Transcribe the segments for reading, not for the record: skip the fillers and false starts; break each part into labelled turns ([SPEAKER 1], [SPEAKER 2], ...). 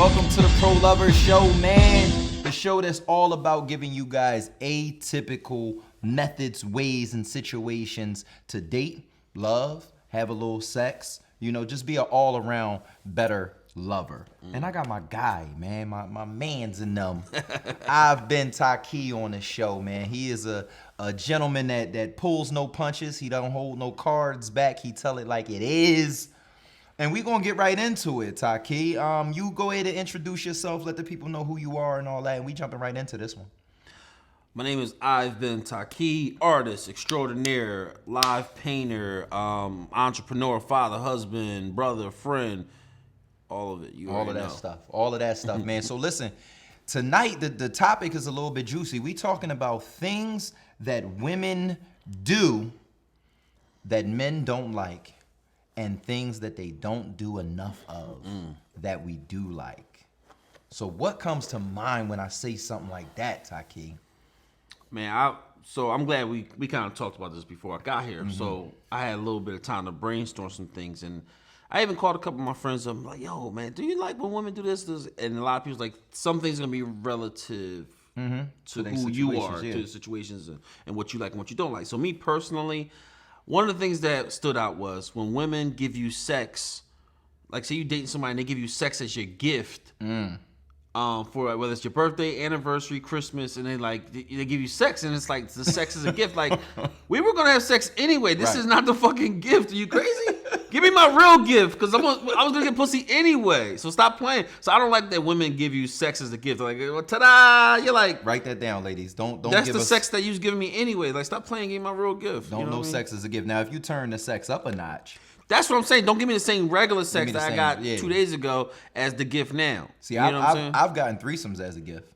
[SPEAKER 1] Welcome to the Pro Lover Show, man. The show that's all about giving you guys atypical methods, ways, and situations to date, love, have a little sex, just be an all-around better lover. And I got my guy, man, my mans in them. I've been Taki on the show, man. He is a gentleman that pulls no punches. He don't hold no cards back. He tell it like it is. And we're going to get right into it, Taki. You go ahead and introduce yourself, let the people know who you are and all that, and we jumping right into this one.
[SPEAKER 2] My name is I've been Taki, artist extraordinaire, live painter, entrepreneur, father, husband, brother, friend, all of it.
[SPEAKER 1] All of that stuff, man. So listen, tonight the topic is a little bit juicy. We talking about things that women do that men don't like, and things that they don't do enough of that we do like. So what comes to mind when I say something like that, Taki?
[SPEAKER 2] Man, I'm glad we kind of talked about this before I got here. Mm-hmm. So I had a little bit of time to brainstorm some things, and I even called a couple of my friends. I'm like, yo, man, do you like when women do this? And a lot of people's like, some things are gonna be relative to who you are, to the situations and what you like and what you don't like. So me personally, one of the things that stood out was when women give you sex, like say you dating somebody and they give you sex as your gift, for whether it's your birthday, anniversary, Christmas, and they give you sex, and it's like the sex is a gift. Like, we were gonna have sex anyway. This is not the fucking gift. Are you crazy? Give me my real gift, because I was gonna get pussy anyway. So stop playing. So I don't like that women give you sex as a gift. Like, well, ta-da! You're like,
[SPEAKER 1] write that down, ladies. Don't.
[SPEAKER 2] That's
[SPEAKER 1] give
[SPEAKER 2] the
[SPEAKER 1] us
[SPEAKER 2] sex that you was giving me anyway. Like, stop playing. Give me my real gift.
[SPEAKER 1] Don't know sex as a gift. Now, if you turn the sex up a notch.
[SPEAKER 2] That's what I'm saying. Don't give me the same regular sex that I got 2 days ago as the gift now.
[SPEAKER 1] See, I've gotten threesomes as a gift.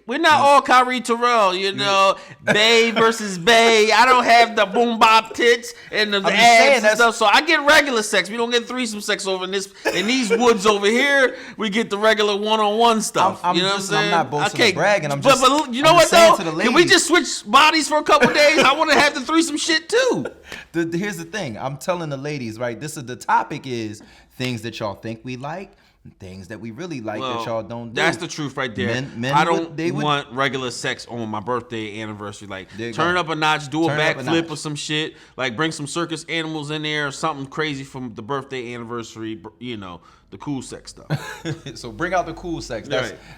[SPEAKER 2] We're not all Kyrie Terrell, Bay versus Bay. I don't have the boom bop tits and the abs and stuff, so I get regular sex. We don't get threesome sex over in these woods over here. We get the regular one-on-one stuff.
[SPEAKER 1] I'm not boasting or bragging.
[SPEAKER 2] But you know what though? Can we just switch bodies for a couple days? I want to have the threesome shit too.
[SPEAKER 1] Here's the thing. I'm telling the ladies, right? The topic is things that y'all think we like. Things that we really like that y'all don't do.
[SPEAKER 2] That's the truth right there. Men I don't want regular sex on my birthday, anniversary. Like, turn up a notch, do a backflip or some shit. Like, bring some circus animals in there or something crazy from the birthday, anniversary, the cool sex stuff.
[SPEAKER 1] So bring out the cool sex.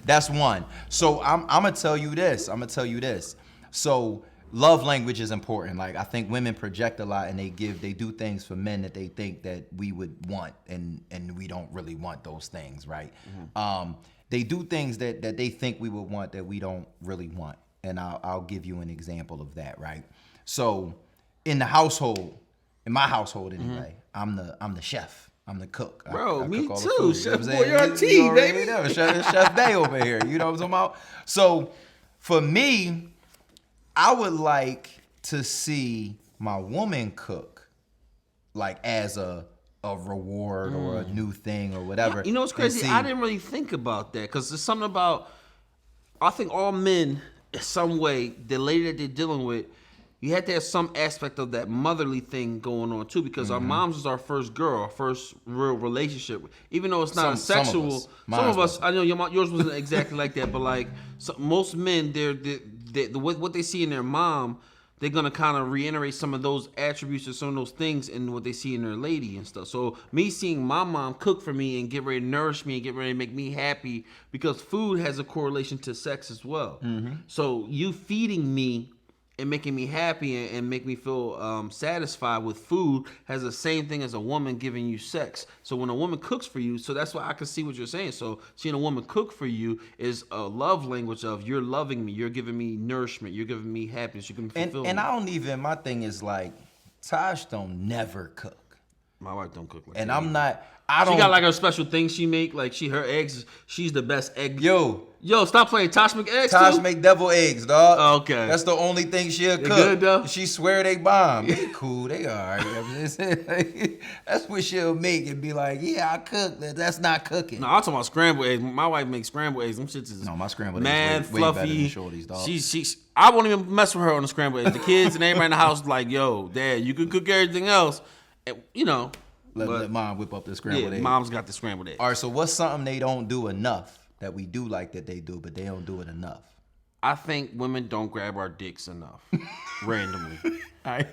[SPEAKER 1] That's one. So I'm going to tell you this. So love language is important. Like, I think women project a lot, and they do things for men that they think that we would want, and we don't really want those things, right? Mm-hmm. They do things that they think we would want that we don't really want, and I'll give you an example of that, right? So in my household anyway, I'm the chef. I'm the cook.
[SPEAKER 2] Bro,
[SPEAKER 1] I
[SPEAKER 2] me
[SPEAKER 1] cook all
[SPEAKER 2] too.
[SPEAKER 1] The food,
[SPEAKER 2] Chef Boyardee, baby.
[SPEAKER 1] Chef Bay over here. You know what I'm talking about? So for me, I would like to see my woman cook, like, as a reward or a new thing or whatever.
[SPEAKER 2] You know what's crazy? I didn't really think about that, because there's something about, I think all men, in some way, the lady that they're dealing with, you have to have some aspect of that motherly thing going on too, because our moms was our first girl, our first real relationship. Even though it's not a sexual, some of us, I know yours wasn't exactly like that, but like most men, what they see in their mom, they're gonna kind of reiterate some of those attributes or some of those things in what they see in their lady and stuff. So me seeing my mom cook for me and get ready to nourish me and get ready to make me happy, because food has a correlation to sex as well. Mm-hmm. So you feeding me and making me happy and make me feel satisfied with food has the same thing as a woman giving you sex. So when a woman cooks for you, so that's why I can see what you're saying. So seeing a woman cook for you is a love language of, you're loving me, you're giving me nourishment, you're giving me happiness, you're giving me fulfillment.
[SPEAKER 1] And my thing is like, Taj don't never cook.
[SPEAKER 2] My wife don't cook like
[SPEAKER 1] and
[SPEAKER 2] that.
[SPEAKER 1] I'm not.
[SPEAKER 2] She got like her special thing she make. Like her eggs. She's the best egg.
[SPEAKER 1] Yo,
[SPEAKER 2] stop playing. Tosh make eggs.
[SPEAKER 1] Tosh make devil eggs, dog.
[SPEAKER 2] Oh, okay,
[SPEAKER 1] that's the only thing she'll cook.
[SPEAKER 2] Good though.
[SPEAKER 1] She swear they bomb. They cool. They alright. That's what she'll make and be like, yeah, I cook. That's not cooking.
[SPEAKER 2] No, I'm talking about scrambled eggs. My wife makes scrambled eggs. Them shits is
[SPEAKER 1] my scrambled
[SPEAKER 2] eggs
[SPEAKER 1] way
[SPEAKER 2] fluffy.
[SPEAKER 1] Better than Shorty's, dog.
[SPEAKER 2] She's. I won't even mess with her on the scrambled eggs. The kids and everybody in the house like, yo, Dad, you can cook everything else. And,
[SPEAKER 1] Let mom whip up the scrambled egg.
[SPEAKER 2] Mom's got the scrambled egg.
[SPEAKER 1] All right, so what's something they don't do enough that we do like that they do, but they don't do it enough?
[SPEAKER 2] I think women don't grab our dicks enough randomly.
[SPEAKER 1] I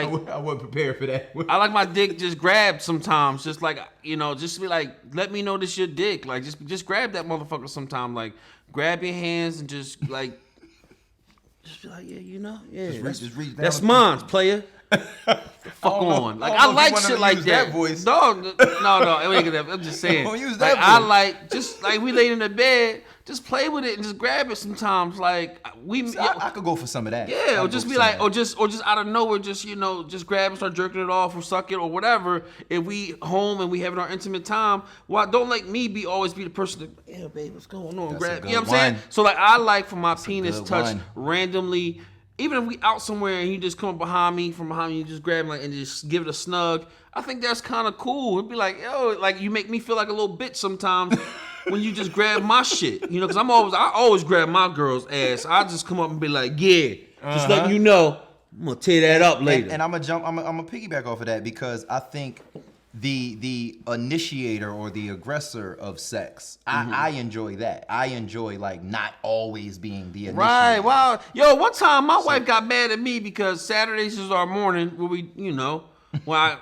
[SPEAKER 1] wasn't prepared for that.
[SPEAKER 2] I like my dick just grabbed sometimes, just like, you know, just be like, let me know this your dick. Like, just grab that motherfucker sometime. Like, grab your hands and just like, just be like, yeah, you know, yeah.
[SPEAKER 1] Just reach down
[SPEAKER 2] That's mine, player. Fuck on. Like, I like shit like that.
[SPEAKER 1] Voice.
[SPEAKER 2] No, I'm just saying.
[SPEAKER 1] Don't use
[SPEAKER 2] Like,
[SPEAKER 1] that
[SPEAKER 2] I
[SPEAKER 1] voice.
[SPEAKER 2] like, just like we laid in the bed, just play with it and just grab it sometimes. Like,
[SPEAKER 1] I could go for some of that.
[SPEAKER 2] yeah, or just be like, or just out of nowhere, just, you know, just grab and start jerking it off or suck it or whatever. If we home and we having our intimate time, well, don't like me always be the person that, yeah, babe, what's going on?
[SPEAKER 1] That's
[SPEAKER 2] Grab,
[SPEAKER 1] a
[SPEAKER 2] you know
[SPEAKER 1] good
[SPEAKER 2] what I'm saying?
[SPEAKER 1] one.
[SPEAKER 2] So like, I like for my penis
[SPEAKER 1] good
[SPEAKER 2] touched
[SPEAKER 1] one.
[SPEAKER 2] randomly. Even if we out somewhere and you just come behind me, you just grab like and just give it a snug. I think that's kind of cool. It'd be like, yo, like you make me feel like a little bitch sometimes when you just grab my shit, you know, because I always grab my girl's ass. I just come up and be like, yeah, just letting you know, I'm gonna tear that up later.
[SPEAKER 1] And I'm gonna piggyback off of that because I think the initiator or the aggressor of sex, I enjoy that. I enjoy like not always being the initiator.
[SPEAKER 2] Right, wow. Yo, one time my wife got mad at me because Saturdays is our morning where we, you know, when I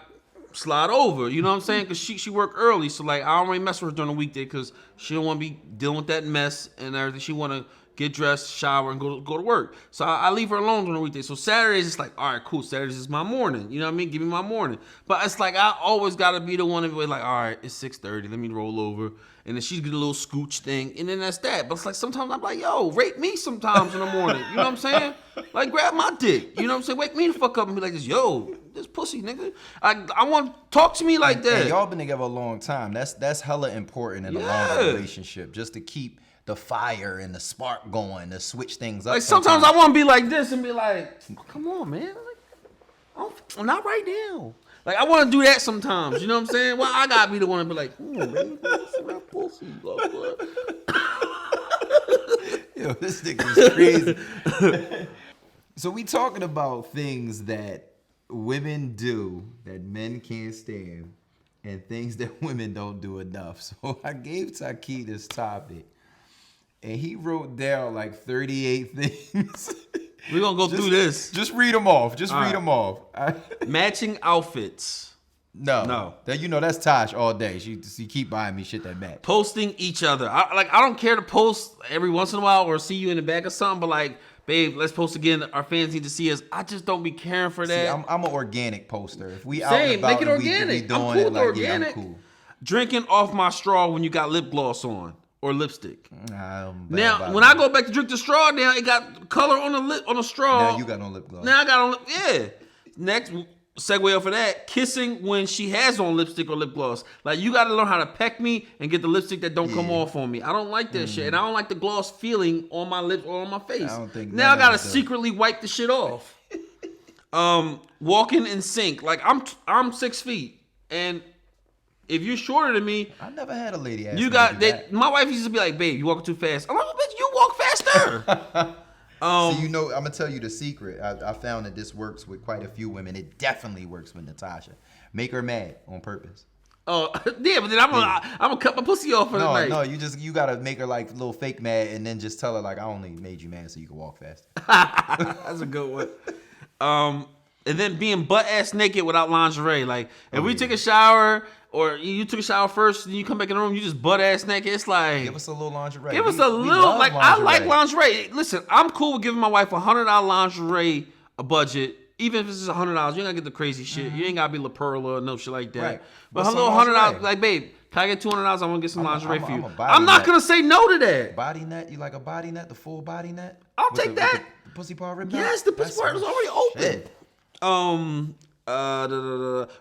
[SPEAKER 2] slide over, you know what I'm saying? Because she work early, so like I don't really mess with her during the weekday because she don't want to be dealing with that mess and everything. She want to get dressed, shower, and go to work. So I leave her alone during the weekday. So Saturdays, it's like, all right, cool. Saturdays is my morning. You know what I mean? Give me my morning. But it's like I always got to be the one to be like, all right, it's 6:30. Let me roll over. And then she get a little scooch thing. And then that's that. But it's like sometimes I'm like, yo, rape me sometimes in the morning. You know what I'm saying? Like grab my dick. You know what I'm saying? Wake me the fuck up and be like this, yo, this pussy, nigga. I want to talk to me like that.
[SPEAKER 1] And y'all been together a long time. That's hella important in a long relationship. Just to keep the fire and the spark going, to switch things up.
[SPEAKER 2] Like sometimes I want to be like this and be like, come on, man. Like, I'm not right now. Like I want to do that sometimes. You know what I'm saying? Well, I gotta be the one to be like, man, that pussy.
[SPEAKER 1] Yo, this nigga's crazy. So we talking about things that women do that men can't stand, and things that women don't do enough. So I gave Taki this topic, and he wrote down like 38 things.
[SPEAKER 2] We're gonna go through this.
[SPEAKER 1] Just read them off. Just read them off.
[SPEAKER 2] Matching outfits.
[SPEAKER 1] No. That, you know, that's Tosh all day. She keep buying me shit that match.
[SPEAKER 2] Posting each other. I don't care to post every once in a while or see you in the back or something, but like, babe, let's post again. Our fans need to see us. I just don't be caring for that.
[SPEAKER 1] See, I'm an organic poster. If we
[SPEAKER 2] Same,
[SPEAKER 1] out and about
[SPEAKER 2] make it
[SPEAKER 1] and
[SPEAKER 2] organic.
[SPEAKER 1] we doing
[SPEAKER 2] I'm cool
[SPEAKER 1] it, like,
[SPEAKER 2] organic.
[SPEAKER 1] yeah, I'm cool.
[SPEAKER 2] Drinking off my straw when you got lip gloss on or lipstick.
[SPEAKER 1] Now,
[SPEAKER 2] when I go back to drink the straw, now it got color on the lip on the straw.
[SPEAKER 1] Now you got no lip gloss.
[SPEAKER 2] Now I got on lip. Yeah. Next segue off of that, kissing when she has on lipstick or lip gloss. Like you got to learn how to peck me and get the lipstick that don't come off on me. I don't like that shit, and I don't like the gloss feeling on my lips or on my face.
[SPEAKER 1] I don't think
[SPEAKER 2] now I
[SPEAKER 1] none
[SPEAKER 2] gotta
[SPEAKER 1] of us do.
[SPEAKER 2] secretly wipe the shit off. Walking in sync. Like I'm 6 feet, and if you're shorter than me,
[SPEAKER 1] I never had a lady ask
[SPEAKER 2] you
[SPEAKER 1] me
[SPEAKER 2] got
[SPEAKER 1] to do that.
[SPEAKER 2] my wife used to be like, "Babe, you walking too fast." I'm like, "Bitch, you walk faster."
[SPEAKER 1] So you know, I'm gonna tell you the secret. I found that this works with quite a few women. It definitely works with Natasha. Make her mad on purpose.
[SPEAKER 2] Oh yeah, but then I'm gonna cut my pussy off for the night.
[SPEAKER 1] No, you gotta make her like a little fake mad, and then just tell her like, I only made you mad so you can walk faster.
[SPEAKER 2] That's a good one. And then being butt ass naked without lingerie. Like if we take a shower or you took a shower first and you come back in the room, you just butt ass naked. It's like
[SPEAKER 1] Give us a little lingerie.
[SPEAKER 2] Give us
[SPEAKER 1] We
[SPEAKER 2] a little
[SPEAKER 1] love
[SPEAKER 2] like I like lingerie. Listen, I'm cool with giving my wife $100 lingerie a budget. Even if it's just $100, you ain't gotta get the crazy shit. You ain't gotta be La Perla or no shit like that.
[SPEAKER 1] Right.
[SPEAKER 2] But
[SPEAKER 1] But
[SPEAKER 2] a little
[SPEAKER 1] some
[SPEAKER 2] $100,
[SPEAKER 1] lingerie.
[SPEAKER 2] like, babe, can I get $200? I want to get some lingerie for you.
[SPEAKER 1] I'm a body
[SPEAKER 2] I'm not
[SPEAKER 1] net.
[SPEAKER 2] gonna say no to that.
[SPEAKER 1] Body net? You like a body net? The full body net?
[SPEAKER 2] I'll
[SPEAKER 1] With
[SPEAKER 2] take that.
[SPEAKER 1] The pussy part ripped
[SPEAKER 2] Yes,
[SPEAKER 1] out?
[SPEAKER 2] the pussy
[SPEAKER 1] That's
[SPEAKER 2] part is
[SPEAKER 1] some
[SPEAKER 2] already open.
[SPEAKER 1] shit.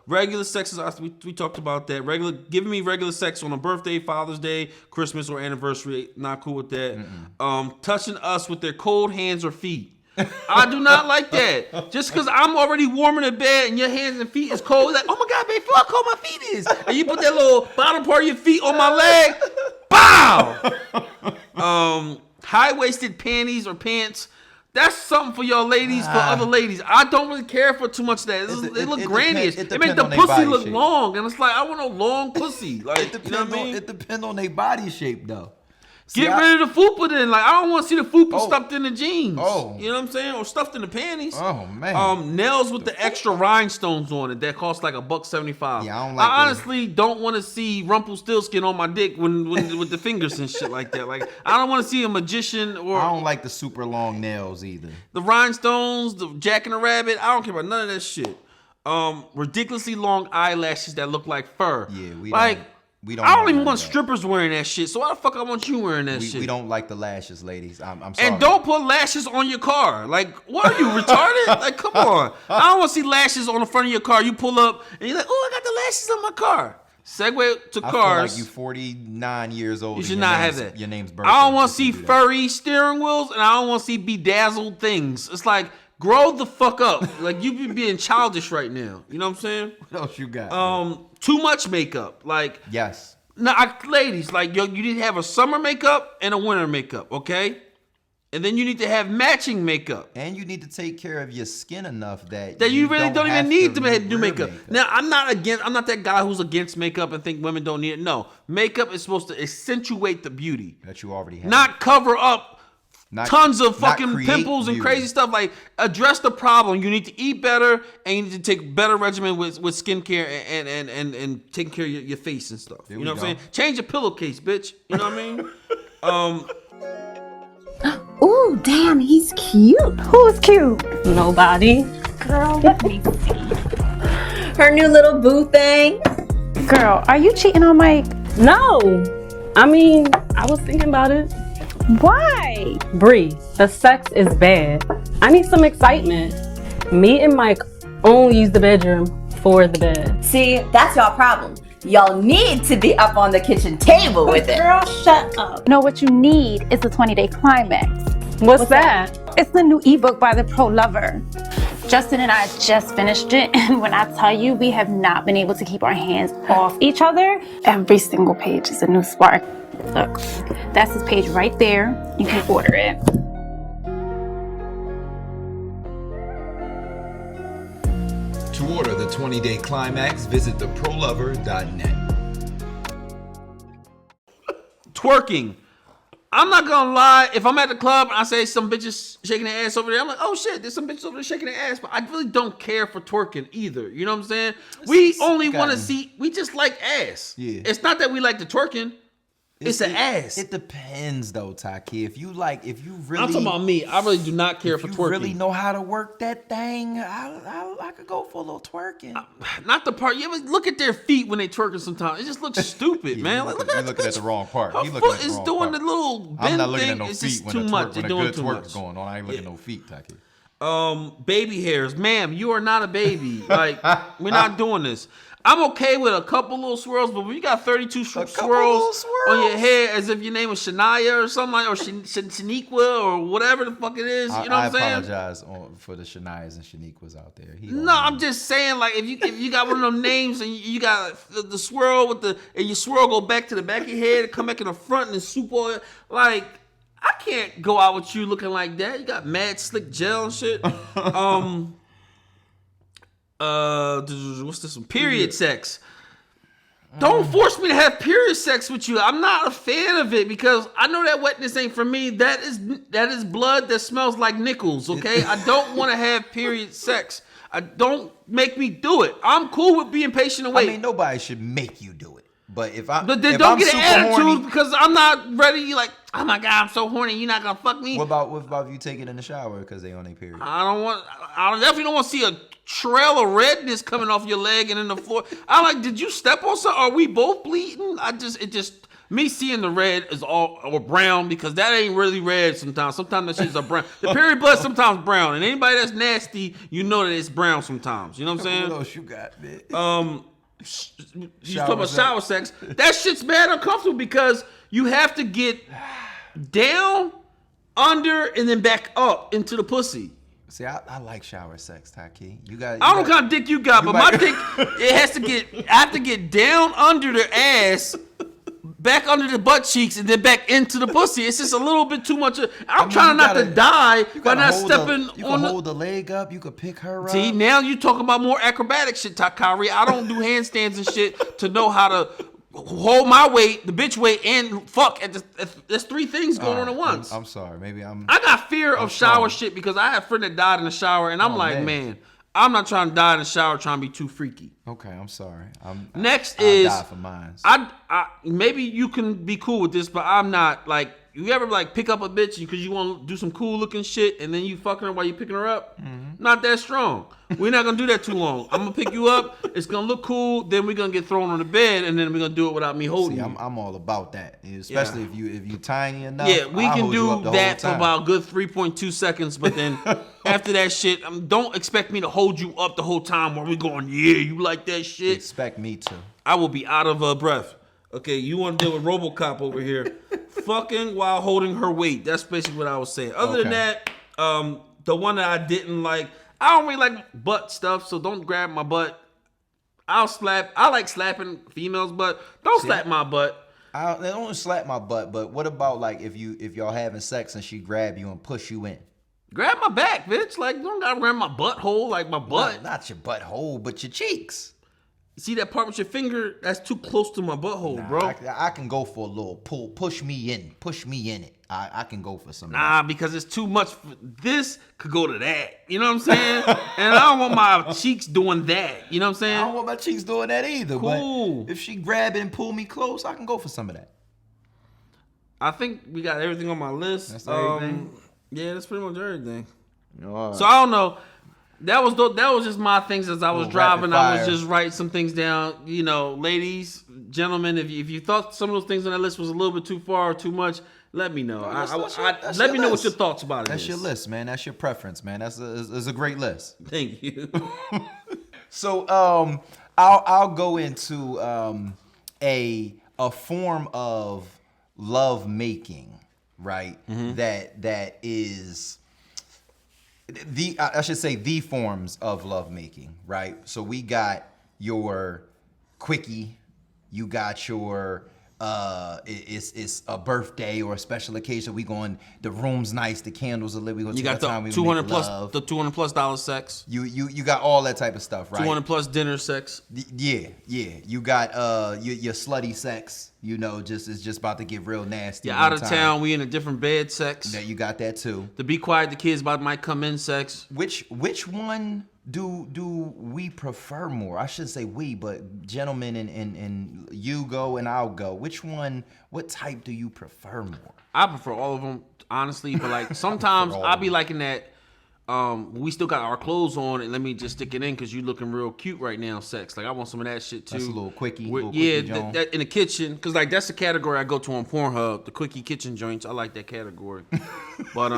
[SPEAKER 2] Regular sex is we talked about that. Giving me regular sex on a birthday, Father's Day, Christmas, or anniversary. Not cool with that. Touching us with their cold hands or feet. I do not like that. Just because I'm already warm in the bed and your hands and feet is cold, like, oh my God, babe, feel how cold my feet is. And you put that little bottom part of your feet on my leg. Bow! High-waisted panties or pants. That's something for y'all ladies, for other ladies. I don't really care for too much of that. It look grandyish. It make the pussy look long, and it's like I want a long pussy. Like you know what I mean?
[SPEAKER 1] It depends on their body shape though.
[SPEAKER 2] Get rid of the fupa then. Like I don't want to see the fupa stuffed in the jeans.
[SPEAKER 1] Oh.
[SPEAKER 2] You know what I'm saying? Or stuffed in the panties.
[SPEAKER 1] Oh man.
[SPEAKER 2] Nails with the extra rhinestones on it that cost like $1.75.
[SPEAKER 1] Yeah, I don't like
[SPEAKER 2] I honestly don't want to see Rumpelstiltskin on my dick when with the fingers and shit like that. Like I don't want to see a magician or
[SPEAKER 1] I don't like the super long nails either.
[SPEAKER 2] the rhinestones, the Jack and the Rabbit. I don't care about none of that shit. Ridiculously long eyelashes that look like fur.
[SPEAKER 1] Yeah, we don't.
[SPEAKER 2] I don't even want strippers wearing that shit. So why the fuck I want you wearing that shit?
[SPEAKER 1] We don't like the lashes, ladies. I'm sorry.
[SPEAKER 2] And don't put lashes on your car. Like, what are you, retarded? Like, come on. I don't want to see lashes on the front of your car. You pull up and you're like, oh, I got the lashes on my car. Segue to
[SPEAKER 1] I
[SPEAKER 2] cars.
[SPEAKER 1] feel like you 49 years old.
[SPEAKER 2] You should not have that.
[SPEAKER 1] Your name's Bertha.
[SPEAKER 2] I don't want to see furry steering wheels and I don't want to see bedazzled things. It's like, grow the fuck up. Like, you be being childish right now. You know what I'm saying?
[SPEAKER 1] What else you got?
[SPEAKER 2] Too much makeup. Like,
[SPEAKER 1] yes.
[SPEAKER 2] now, ladies, like you need to have a summer makeup and a winter makeup, okay? And then you need to have matching makeup.
[SPEAKER 1] And you need to take care of your skin enough that
[SPEAKER 2] you really don't even need to do makeup.
[SPEAKER 1] makeup.
[SPEAKER 2] Now, I'm not that guy who's against makeup and think women don't need it. No, makeup is supposed to accentuate the beauty,
[SPEAKER 1] that you already have.
[SPEAKER 2] not cover up tons of fucking
[SPEAKER 1] create
[SPEAKER 2] pimples and
[SPEAKER 1] beauty.
[SPEAKER 2] crazy stuff. Like, address the problem. You need to eat better and you need to take better regimen with skincare and taking care of your face and stuff. You know what I'm saying? Change your pillowcase, bitch. You know what I mean?
[SPEAKER 3] Ooh, damn, he's cute.
[SPEAKER 4] Who's cute? Nobody. Girl, let me see.
[SPEAKER 3] Her new little boo thing.
[SPEAKER 4] Girl, are you cheating on Mike?
[SPEAKER 5] No. I mean, I was thinking about it.
[SPEAKER 4] Why?
[SPEAKER 5] Bree, the sex is bad. I need some excitement. Me and Mike only use the bedroom for the bed.
[SPEAKER 3] See, that's y'all problem. Y'all need to be up on the kitchen table with it.
[SPEAKER 4] Girl, shut up. No, what you need is a 20-day climax.
[SPEAKER 5] What's that?
[SPEAKER 4] It's the new ebook by the Pro Lover. Justin and I just finished it, and when I tell you we have not been able to keep our hands off each other, every single page is a new spark. Look, that's his page right there. You can order it.
[SPEAKER 6] To order the 20-day climax, visit theprolover.net.
[SPEAKER 2] Twerking. I'm not gonna lie. If I'm at the club and I say some bitches shaking their ass over there, I'm like, oh shit, there's some bitches over there shaking their ass. But I really don't care for twerking either. You know what I'm saying? We only want to see. We just like ass.
[SPEAKER 1] Yeah.
[SPEAKER 2] It's not that we like the twerking. It's an ass.
[SPEAKER 1] It depends though, Taki. If you really,
[SPEAKER 2] I'm talking about me. I really do not care for
[SPEAKER 1] you
[SPEAKER 2] twerking.
[SPEAKER 1] really know how to work that thing, I could go for a little twerking.
[SPEAKER 2] Not the part. You ever look at their feet when they twerking sometimes? It just looks stupid, man.
[SPEAKER 1] You're
[SPEAKER 2] Like,
[SPEAKER 1] looking at the wrong part.
[SPEAKER 2] Her
[SPEAKER 1] You looking
[SPEAKER 2] foot
[SPEAKER 1] at the
[SPEAKER 2] is
[SPEAKER 1] wrong
[SPEAKER 2] doing
[SPEAKER 1] part.
[SPEAKER 2] the little bend
[SPEAKER 1] I'm not looking
[SPEAKER 2] thing.
[SPEAKER 1] at no
[SPEAKER 2] It's
[SPEAKER 1] feet
[SPEAKER 2] just
[SPEAKER 1] when
[SPEAKER 2] too much.
[SPEAKER 1] when
[SPEAKER 2] You're
[SPEAKER 1] a
[SPEAKER 2] doing
[SPEAKER 1] good
[SPEAKER 2] too
[SPEAKER 1] twerk
[SPEAKER 2] much.
[SPEAKER 1] is going on. I ain't looking at no feet, Taki.
[SPEAKER 2] Baby hairs, ma'am. You are not a baby. Like, we're not doing this. I'm okay with a couple little swirls, but when you got 32 swirls on your hair as if your name was Shania or something like, or Shaniqua or whatever the fuck it is, you know what I'm saying?
[SPEAKER 1] I apologize for the Shanias and Shaniquas out there.
[SPEAKER 2] No, I'm just saying, like, if you got one of them names and you got the swirl and your swirl go back to the back of your head, come back in the front and then soup oil, like, I can't go out with you looking like that. You got mad slick gel and shit. What's this one? Period sex. Don't force me to have period sex with you. I'm not a fan of it because I know that wetness ain't for me. That is blood that smells like nickels, okay? I don't want to have period sex. Don't make me do it. I'm cool with being patient and wait.
[SPEAKER 1] I mean, nobody should make you do it. But if
[SPEAKER 2] But
[SPEAKER 1] if
[SPEAKER 2] don't
[SPEAKER 1] I'm
[SPEAKER 2] get an
[SPEAKER 1] super
[SPEAKER 2] attitude
[SPEAKER 1] horny,
[SPEAKER 2] because I'm not ready. Like, oh my God, I'm so horny. You're not gonna fuck me.
[SPEAKER 1] what about if you take it in the shower because they on their period?
[SPEAKER 2] I definitely don't want to see a trail of redness coming off your leg and in the floor. I'm like, did you step on something? Are we both bleeding? Me seeing the red is all or brown because that ain't really red sometimes. Sometimes that shit's a brown. The period blood sometimes brown. And anybody that's nasty, you know that it's brown sometimes. You know what I'm saying?
[SPEAKER 1] What else you got, man?
[SPEAKER 2] You talk about shower sex. That shit's mad uncomfortable because you have to get down, under, and then back up into the pussy.
[SPEAKER 1] See, I like shower sex, Taki.
[SPEAKER 2] I don't know what kind of dick you got, but my dick, I have to get down under the ass, back under the butt cheeks and then back into the pussy. It's just a little bit too much. I'm
[SPEAKER 1] mean,
[SPEAKER 2] trying
[SPEAKER 1] you
[SPEAKER 2] not to
[SPEAKER 1] gotta-
[SPEAKER 2] die
[SPEAKER 1] You
[SPEAKER 2] by
[SPEAKER 1] gotta
[SPEAKER 2] not
[SPEAKER 1] hold
[SPEAKER 2] stepping
[SPEAKER 1] You
[SPEAKER 2] on
[SPEAKER 1] can
[SPEAKER 2] the.
[SPEAKER 1] hold the leg up. You could pick her up.
[SPEAKER 2] See, now you talking about more acrobatic shit, Kyrie. I don't do handstands and shit to know how to hold my weight, the bitch weight, and fuck. There's three things going on at once.
[SPEAKER 1] I'm sorry. Maybe I'm.
[SPEAKER 2] I got fear of shower
[SPEAKER 1] strong.
[SPEAKER 2] shit because I had a friend that died in the shower, and I'm
[SPEAKER 1] Oh,
[SPEAKER 2] like,
[SPEAKER 1] man.
[SPEAKER 2] man, I'm not trying to die in the shower trying to be too freaky.
[SPEAKER 1] Okay, I'm sorry.
[SPEAKER 2] Next
[SPEAKER 1] I'll
[SPEAKER 2] is
[SPEAKER 1] die for mine.
[SPEAKER 2] I maybe you can be cool with this, but I'm not. Like, you ever like pick up a bitch because you want to do some cool looking shit, and then you fucking her while you picking her up? Not that strong. We're not gonna do that too long. I'm gonna pick you up. It's gonna look cool. Then we're gonna get thrown on the bed, and then we're gonna do it without me holding
[SPEAKER 1] See,
[SPEAKER 2] you.
[SPEAKER 1] I'm all about that, especially if you tiny enough.
[SPEAKER 2] Yeah, we
[SPEAKER 1] I'll
[SPEAKER 2] can
[SPEAKER 1] hold you
[SPEAKER 2] do
[SPEAKER 1] up the
[SPEAKER 2] that for
[SPEAKER 1] whole time.
[SPEAKER 2] about a good 3.2 seconds, but then after that shit, don't expect me to hold you up the whole time while we going, yeah, you like that shit?
[SPEAKER 1] Expect me to.
[SPEAKER 2] I will be out of breath. Okay, you want to deal with RoboCop over here. Fucking while holding her weight. That's basically what I was saying. Other than
[SPEAKER 1] Okay.
[SPEAKER 2] that, the one that I didn't like, I don't really like butt stuff, so don't grab my butt. I like slapping females' butt. Don't slap my butt.
[SPEAKER 1] They don't slap my butt, but what about like if y'all having sex and she grab you and push you in?
[SPEAKER 2] Grab my back, bitch. Like, don't gotta grab my butthole, like my butt.
[SPEAKER 1] Not your butthole, but your cheeks.
[SPEAKER 2] See that part with your finger? That's too close to my butthole, bro.
[SPEAKER 1] I can go for a little pull. Push me in it. I can go for some.
[SPEAKER 2] Nah, because it's too much. This could go to that. You know what I'm saying? And I don't want my cheeks doing that. You know what I'm saying?
[SPEAKER 1] I don't want my cheeks doing that either.
[SPEAKER 2] Cool.
[SPEAKER 1] But if she grab it and pull me close, I can go for some of that.
[SPEAKER 2] I think we got everything on my list.
[SPEAKER 1] That's everything?
[SPEAKER 2] Yeah, that's pretty much everything.
[SPEAKER 1] All right.
[SPEAKER 2] So I don't know. That was just my things as I was
[SPEAKER 1] Little
[SPEAKER 2] driving.
[SPEAKER 1] rapid
[SPEAKER 2] I was
[SPEAKER 1] fire.
[SPEAKER 2] just writing some things down. You know, ladies, gentlemen, if you thought some of those things on that list was a little bit too far or too much, let me know.
[SPEAKER 1] That's
[SPEAKER 2] Let
[SPEAKER 1] your
[SPEAKER 2] me know what
[SPEAKER 1] list.
[SPEAKER 2] your thoughts about it.
[SPEAKER 1] That's
[SPEAKER 2] is.
[SPEAKER 1] your list, man. That's your preference, man. That's a great list.
[SPEAKER 2] Thank you.
[SPEAKER 1] So I'll go into a form of love making, right? That is I should say the forms of love making, right? So we got your quickie, you got your it's a birthday or a special occasion. We going, the room's nice, the candles are lit. We gonna
[SPEAKER 2] You
[SPEAKER 1] take
[SPEAKER 2] got
[SPEAKER 1] our time.
[SPEAKER 2] the
[SPEAKER 1] We
[SPEAKER 2] 200
[SPEAKER 1] make
[SPEAKER 2] plus
[SPEAKER 1] love.
[SPEAKER 2] the $200+ sex.
[SPEAKER 1] You got all that type of stuff, right?
[SPEAKER 2] 200 plus dinner sex.
[SPEAKER 1] Yeah. You got your slutty sex. You know, it's just about to get real nasty.
[SPEAKER 2] You're
[SPEAKER 1] one
[SPEAKER 2] out of
[SPEAKER 1] time.
[SPEAKER 2] town. We in a different bed sex.
[SPEAKER 1] That you got that too.
[SPEAKER 2] The be quiet. The kids might come in sex.
[SPEAKER 1] Which one do we prefer more? I shouldn't say we, but gentlemen and you go and I'll go. Which one? What type do you prefer more?
[SPEAKER 2] I prefer all of them, honestly. But like sometimes
[SPEAKER 1] all
[SPEAKER 2] I
[SPEAKER 1] of
[SPEAKER 2] be liking that. We still got our clothes on, and let me just stick it in because you looking real cute right now. Sex, like I want some of that shit too.
[SPEAKER 1] That's a little quickie.
[SPEAKER 2] Yeah,
[SPEAKER 1] Joan.
[SPEAKER 2] that in the kitchen, because like that's the category I go to on Pornhub. The quickie kitchen joints. I like that category. But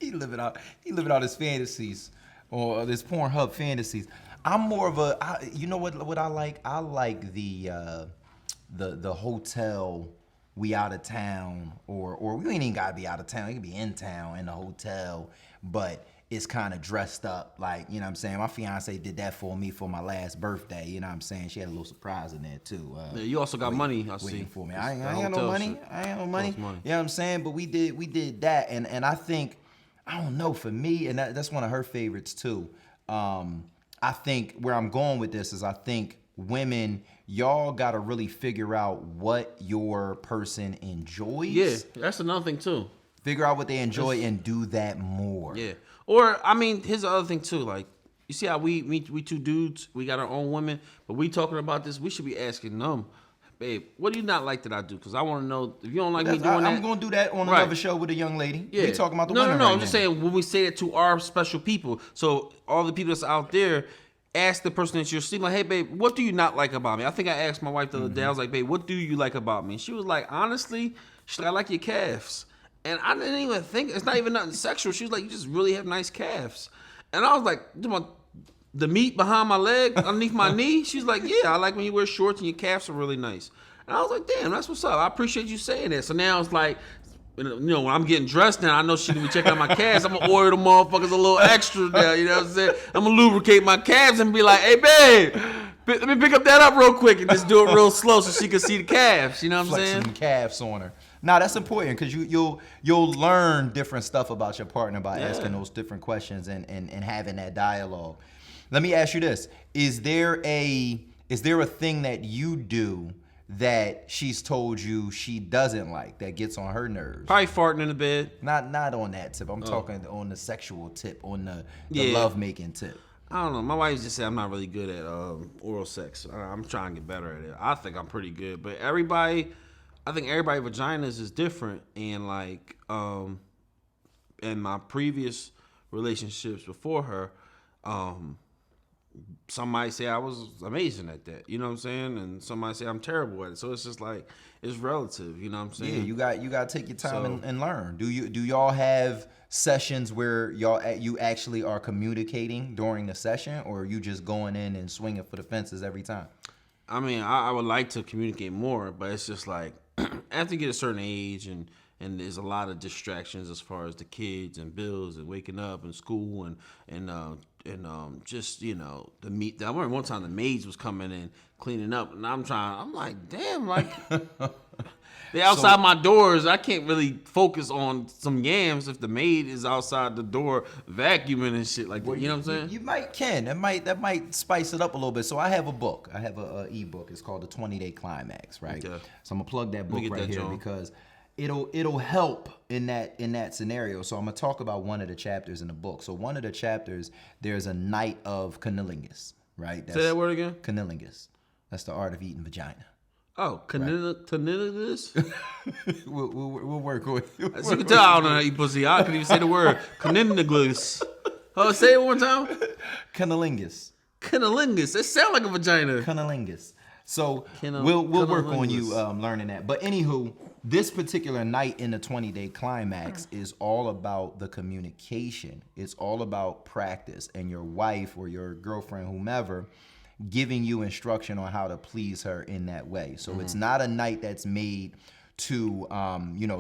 [SPEAKER 1] He living out his fantasies, or his Pornhub fantasies. I'm more of you know what I like? I like the hotel. We out of town, or we ain't even gotta be out of town. It can be in town in the hotel, but it's kind of dressed up, like, you know what I'm saying? My fiance did that for me for my last birthday. You know what I'm saying? She had a little surprise in there too.
[SPEAKER 2] yeah, you also got money. I see.
[SPEAKER 1] Waiting for me.
[SPEAKER 2] It's
[SPEAKER 1] I ain't
[SPEAKER 2] the
[SPEAKER 1] got no
[SPEAKER 2] hotel
[SPEAKER 1] money.
[SPEAKER 2] shit.
[SPEAKER 1] I ain't no money.
[SPEAKER 2] Costs money.
[SPEAKER 1] You know what I'm saying? But we did that, and I think, I don't know, for me, and that's one of her favorites too. I think where I'm going with this is I think women, y'all gotta really figure out what your person enjoys.
[SPEAKER 2] Yeah, that's another thing too.
[SPEAKER 1] Figure out what they enjoy and do that more.
[SPEAKER 2] Yeah. Or I mean, here's the other thing too. Like, you see how we two dudes, we got our own women, but we talking about this. We should be asking them, babe, what do you not like that I do? Because I want to know if you don't like me doing that.
[SPEAKER 1] I'm gonna do that on
[SPEAKER 2] Right.
[SPEAKER 1] another show with a young lady.
[SPEAKER 2] Yeah.
[SPEAKER 1] We talking about the
[SPEAKER 2] no,
[SPEAKER 1] women
[SPEAKER 2] no.
[SPEAKER 1] right
[SPEAKER 2] I'm just
[SPEAKER 1] now.
[SPEAKER 2] saying when we say it to our special people. So all the people that's out there, ask the person that you're seeing, like, hey, babe, what do you not like about me? I think I asked my wife the other day. I was like, babe, what do you like about me? She was like, honestly, she's like, I like your calves. And I didn't even think, it's not even nothing sexual. She was like, you just really have nice calves. And I was like, the meat behind my leg, underneath my knee? She's like, yeah, I like when you wear shorts and your calves are really nice. And I was like, damn, that's what's up. I appreciate you saying that. So now it's like, you know, when I'm getting dressed now, I know she gonna be checking out my calves. I'm gonna order the motherfuckers a little extra now, you know what I'm saying? I'm gonna lubricate my calves and be like, hey, babe, Let me pick up that up real quick and just do it real slow so she can see the calves. You know what I'm
[SPEAKER 1] Flexing
[SPEAKER 2] saying?
[SPEAKER 1] calves on her. Now that's important because you'll learn different stuff about your partner by asking those different questions and having that dialogue. Let me ask you this: Is there a thing that you do that she's told you she doesn't like that gets on her nerves?
[SPEAKER 2] Probably farting in the bed.
[SPEAKER 1] Not on that tip. I'm talking on the sexual tip, on the
[SPEAKER 2] Yeah.
[SPEAKER 1] love making tip.
[SPEAKER 2] I don't know. My wife just said I'm not really good at oral sex. I'm trying to get better at it. I think I'm pretty good, but I think everybody vaginas is different. And like, in my previous relationships before her, somebody say I was amazing at that. You know what I'm saying? And somebody say I'm terrible at it. So it's just like it's relative. You know what I'm saying?
[SPEAKER 1] Yeah, you got to take your time and learn. Do y'all have sessions where you actually are communicating during the session, or are you just going in and swinging for the fences every time?
[SPEAKER 2] I mean, I would like to communicate more, but it's just like after you get a certain age and there's a lot of distractions as far as the kids and bills and waking up and school and just, you know, I remember one time the maids was coming in cleaning up and I'm like, damn, like they outside my doors. I can't really focus on some yams if the maid is outside the door vacuuming and shit like that. You know what I'm saying?
[SPEAKER 1] You that might spice it up a little bit. So I have a book. I have a ebook. It's called The 20-Day Climax, right?
[SPEAKER 2] Okay.
[SPEAKER 1] So I'm gonna plug that book
[SPEAKER 2] get
[SPEAKER 1] right
[SPEAKER 2] that,
[SPEAKER 1] here
[SPEAKER 2] John.
[SPEAKER 1] because it'll help in that scenario. So I'm gonna talk about one of the chapters in the book. So one of the chapters, there's a night of cunnilingus, right?
[SPEAKER 2] Say that word again.
[SPEAKER 1] Cunnilingus. That's the art of eating vagina.
[SPEAKER 2] Oh, cunnilingus?
[SPEAKER 1] We'll work with it.
[SPEAKER 2] As you can tell, I don't know how you pussy. I couldn't even say the word cunnilingus. Oh, say it one time.
[SPEAKER 1] Cunnilingus.
[SPEAKER 2] Cunnilingus. It sounds like a vagina.
[SPEAKER 1] Cunnilingus. So we'll work on you
[SPEAKER 2] cunnilingus.
[SPEAKER 1] learning that. But anywho, this particular night in the 20-day climax is all about the communication. It's all about practice and your wife or your girlfriend, whomever, giving you instruction on how to please her in that way. So it's not a night that's made to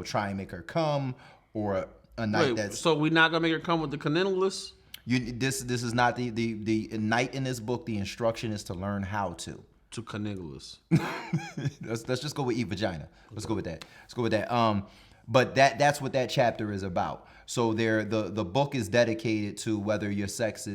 [SPEAKER 1] try and make her come, or a night that's
[SPEAKER 2] So we're not gonna make her come with the cunnilingus?
[SPEAKER 1] this is not the night in this book. The instruction is to learn how to.
[SPEAKER 2] To cunnilingus.
[SPEAKER 1] Let's just go with eat vagina. Let's go with that. But that's what that chapter is about. So the book is dedicated to whether your sex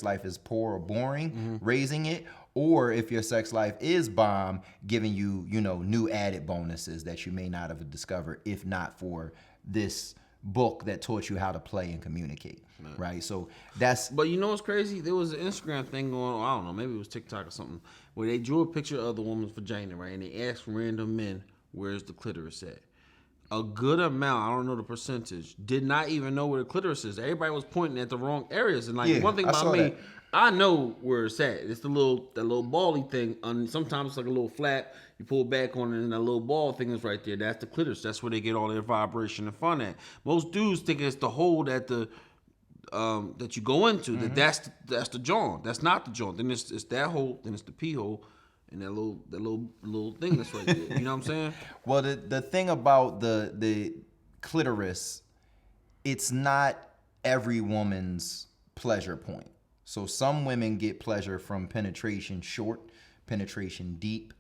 [SPEAKER 1] life is poor or boring, raising it, or if your sex life is bomb, giving you new added bonuses that you may not have discovered if not for this book that taught you how to play and communicate. Right. So that's.
[SPEAKER 2] But you know what's crazy? There was an Instagram thing going on. I don't know. Maybe it was TikTok or something, where they drew a picture of the woman's vagina, right? And they asked random men, "Where's the clitoris at?" A good amount, I don't know the percentage, did not even know where the clitoris is. Everybody was pointing at the wrong areas. And like one thing
[SPEAKER 1] I
[SPEAKER 2] about
[SPEAKER 1] saw
[SPEAKER 2] me,
[SPEAKER 1] that.
[SPEAKER 2] I know where it's at. It's that little bally thing. Sometimes it's like a little flap. You pull back on it, and that little ball thing is right there. That's the clitoris. That's where they get all their vibration and fun at. Most dudes think it's the hole that that you go into. That's the joint. That's not the joint. Then it's that hole. Then it's the pee hole. And that little thing that's right there. You know what I'm saying?
[SPEAKER 1] Well, the thing about the clitoris, it's not every woman's pleasure point. So some women get pleasure from penetration short, penetration deep.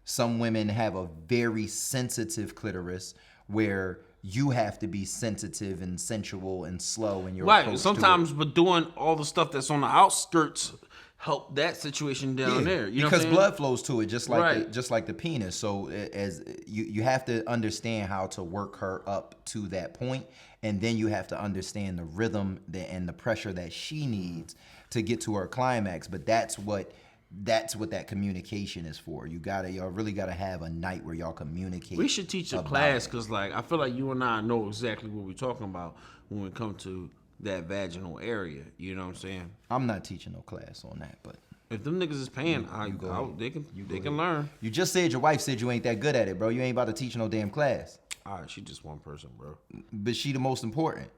[SPEAKER 1] Some women have a very sensitive clitoris where you have to be sensitive and sensual and slow in your approach
[SPEAKER 2] Right.
[SPEAKER 1] to
[SPEAKER 2] Sometimes,
[SPEAKER 1] it.
[SPEAKER 2] but doing all the stuff that's on the outskirts help that situation down there. You know what I'm
[SPEAKER 1] because
[SPEAKER 2] saying?
[SPEAKER 1] blood flows to it just like
[SPEAKER 2] Right.
[SPEAKER 1] just like the penis. So as you have to understand how to work her up to that point, and then you have to understand the rhythm and the pressure that she needs to get to her climax. But that's what that communication is for. Y'all really gotta have a night where y'all communicate.
[SPEAKER 2] We should teach a
[SPEAKER 1] about
[SPEAKER 2] class
[SPEAKER 1] it.
[SPEAKER 2] because, like, I feel like you and I know exactly what we're talking about when we come to that vaginal area. You know what I'm saying?
[SPEAKER 1] I'm not teaching no class on that, but
[SPEAKER 2] If them niggas is paying,
[SPEAKER 1] go ahead.
[SPEAKER 2] they can learn.
[SPEAKER 1] you just said your wife said you ain't that good at it, bro. You ain't about to teach no damn class.
[SPEAKER 2] All right, she just one person, bro.
[SPEAKER 1] But she the most important.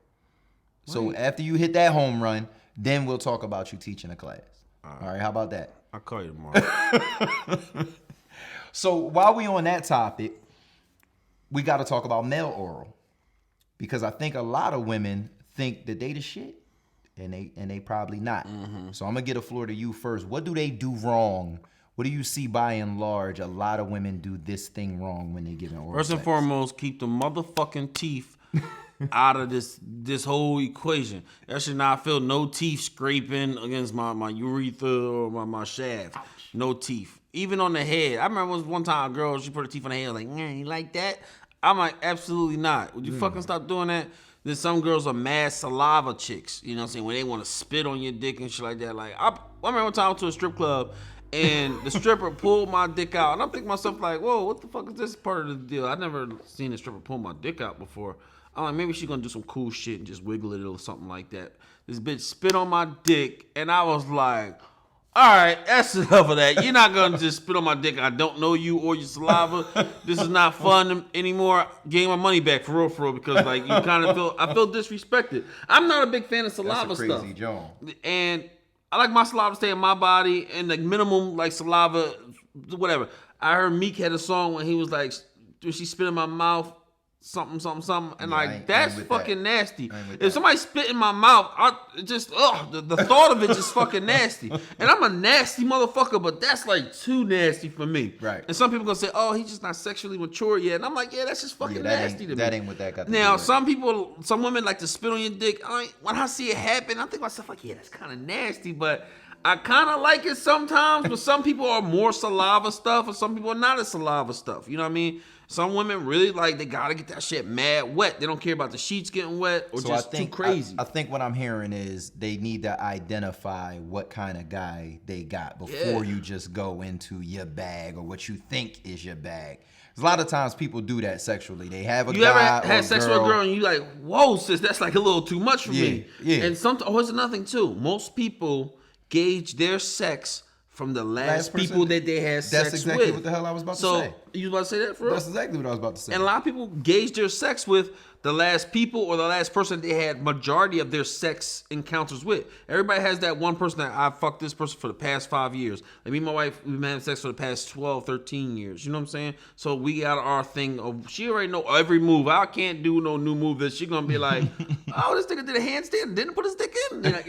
[SPEAKER 1] So after you hit that home run, then we'll talk about you teaching a class. All right, how about that?
[SPEAKER 2] I'll call you tomorrow.
[SPEAKER 1] So while we on that topic, we got to talk about male oral, because I think a lot of women think that they the shit, and they probably not. So I'm gonna get a floor to you first. What do they do wrong What do you see by and large? A lot of women do this thing wrong when they get in oral
[SPEAKER 2] First and
[SPEAKER 1] sex.
[SPEAKER 2] foremost, keep the motherfucking teeth out of this whole equation. That should not feel no teeth scraping against my urethra or my shaft. Ouch. No teeth. Even on the head. I remember one time a girl, she put her teeth on the head, like, you like that? I'm like, absolutely not. Would you fucking stop doing that? Then some girls are mad saliva chicks. You know what I'm saying? When they want to spit on your dick and shit like that. Like, I remember one time I went to a strip club and the stripper pulled my dick out. And I'm thinking to myself, like, whoa, what the fuck is this part of the deal? I've never seen a stripper pull my dick out before. I'm like, maybe she's going to do some cool shit and just wiggle it or something like that. This bitch spit on my dick, and I was like, all right, that's enough of that. You're not going to just spit on my dick. I don't know you or your saliva. This is not fun anymore. Give my money back for real, because like you kind of I feel disrespected. I'm not a big fan of saliva
[SPEAKER 1] That's a
[SPEAKER 2] stuff.
[SPEAKER 1] crazy John.
[SPEAKER 2] And I like my saliva to stay in my body and like minimum like saliva, whatever. I heard Meek had a song when he was like, when she spit in my mouth, something, and
[SPEAKER 1] Yeah,
[SPEAKER 2] like that's fucking nasty.
[SPEAKER 1] If
[SPEAKER 2] If somebody spit in my mouth, the thought of it just fucking nasty. And I'm a nasty motherfucker, but that's like too nasty for me.
[SPEAKER 1] Right.
[SPEAKER 2] And some people gonna say, oh, he's just not sexually mature yet. And I'm like, yeah, that's just fucking nasty to me.
[SPEAKER 1] That ain't what that got to do
[SPEAKER 2] Now,
[SPEAKER 1] with it.
[SPEAKER 2] some women like to spit on your dick. When I see it happen, I think to myself like, yeah, that's kind of nasty, but I kind of like it sometimes. But some people are more saliva stuff, and some people are not as saliva stuff. You know what I mean? Some women really like, they gotta get that shit mad wet. They don't care about the sheets getting wet or just too crazy.
[SPEAKER 1] I think what I'm hearing is they need to identify what kind of guy they got before you just go into your bag or what you think is your bag. A lot of times people do that sexually. They have a
[SPEAKER 2] You
[SPEAKER 1] guy
[SPEAKER 2] ever had sex with a girl and you like, whoa, sis, that's like a little too much for me.
[SPEAKER 1] Yeah.
[SPEAKER 2] And here's another thing too. Most people gauge their sex from the last
[SPEAKER 1] person
[SPEAKER 2] people that they had sex with.
[SPEAKER 1] That's exactly what the hell I was about to say.
[SPEAKER 2] So you was about to say that for real?
[SPEAKER 1] That's exactly what I was about to say.
[SPEAKER 2] And a lot of people gauge their sex with the last people or the last person they had majority of their sex encounters with. Everybody has that one person that I fucked this person for the past 5 years. Like me and my wife, we've been having sex for the past 12, 13 years. You know what I'm saying? So we got our thing of, she already know every move. I can't do no new move that she gonna be like, oh, this nigga did a handstand, didn't put his dick in. Like,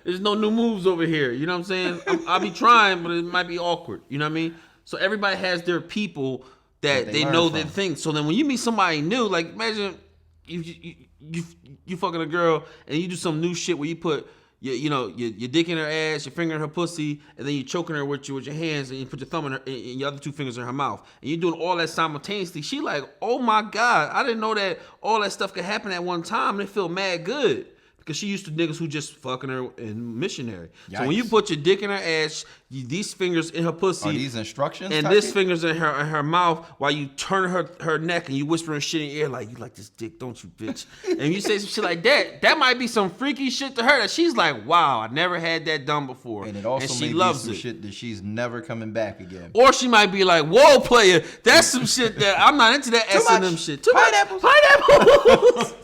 [SPEAKER 2] there's no new moves over here. You know what I'm saying? I'll be trying, but it might be awkward. You know what I mean? So everybody has their people that they know their thing. So then when you meet somebody new, like imagine you fucking a girl and you do some new shit where you put your dick in her ass, your finger in her pussy, and then you choking her with your hands, and you put your thumb in her and your other two fingers in her mouth, and you're doing all that simultaneously. She like, oh my god, I didn't know that all that stuff could happen at one time, and it feel mad good. Because she used to niggas who just fucking her in missionary. Yikes. So when you put your dick in her ass, these fingers in her pussy.
[SPEAKER 1] Are these instructions?
[SPEAKER 2] And this finger's in her mouth while you turn her neck and you whispering shit in your ear like, you like this dick, don't you, bitch? And you say some shit like that. That might be some freaky shit to her that she's like, wow, I never had that done before.
[SPEAKER 1] And it also
[SPEAKER 2] she
[SPEAKER 1] may
[SPEAKER 2] loves
[SPEAKER 1] be some shit that she's never coming back again.
[SPEAKER 2] Or she might be like, whoa, player, that's some shit that I'm not into that S&M shit. Too
[SPEAKER 1] Pineapples.
[SPEAKER 2] Pineapples.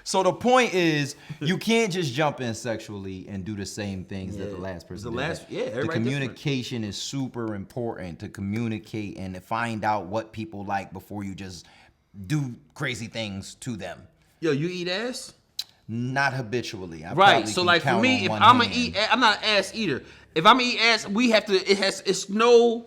[SPEAKER 1] So the point is, you can't just jump in sexually and do the same things that the last person did. The communication is super important to communicate and to find out what people like before you just do crazy things to them.
[SPEAKER 2] Yo, you eat ass?
[SPEAKER 1] Not habitually.
[SPEAKER 2] Right. So like for me, if I'm gonna eat, I'm not an ass eater. If I'm gonna eat ass, we have to.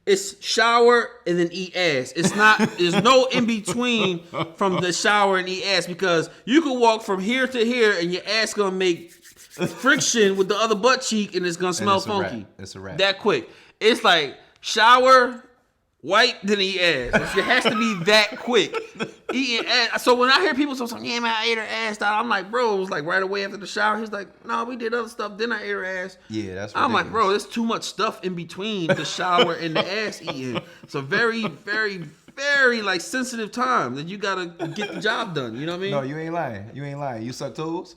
[SPEAKER 2] It's shower and then eat ass. It's not. There's no in between from the shower and eat ass, because you can walk from here to here and your ass gonna make friction with the other butt cheek and it's gonna smell funky.
[SPEAKER 1] It's a wrap.
[SPEAKER 2] That quick. It's like shower, wipe, then eat ass. It has to be that quick. Eating ass. So when I hear people say, yeah, man, I ate her ass, I'm like, bro, it was like right away after the shower. He's like, no, we did other stuff, then I ate her ass.
[SPEAKER 1] Yeah, that's ridiculous.
[SPEAKER 2] I'm like, bro, there's too much stuff in between the shower and the ass eating. It's a very, very, very like sensitive time that you gotta get the job done. You know what I mean?
[SPEAKER 1] No, you ain't lying. You suck toes?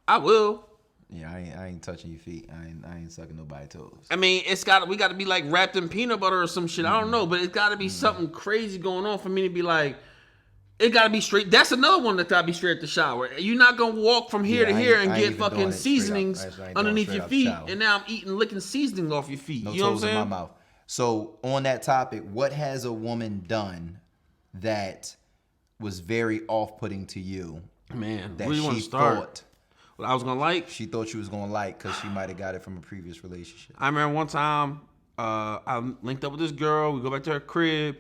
[SPEAKER 2] I will.
[SPEAKER 1] Yeah, I ain't touching your feet. I ain't sucking nobody's toes.
[SPEAKER 2] I mean, we got to be like wrapped in peanut butter or some shit. I don't know, but it's got to be something crazy going on for me to be like, it got to be straight. That's another one that got to be straight at the shower. You're not gonna walk from here to here and get fucking seasonings underneath your feet, and now I'm licking seasoning off your feet.
[SPEAKER 1] No
[SPEAKER 2] you know
[SPEAKER 1] toes
[SPEAKER 2] what I'm saying?
[SPEAKER 1] in my mouth. So on that topic, what has a woman done that was very off-putting to you?
[SPEAKER 2] Man,
[SPEAKER 1] that
[SPEAKER 2] where you want
[SPEAKER 1] she
[SPEAKER 2] to start?
[SPEAKER 1] thought
[SPEAKER 2] what I was gonna like.
[SPEAKER 1] She thought you was gonna like because she might have got it from a previous relationship.
[SPEAKER 2] I remember one time I linked up with this girl. We go back to her crib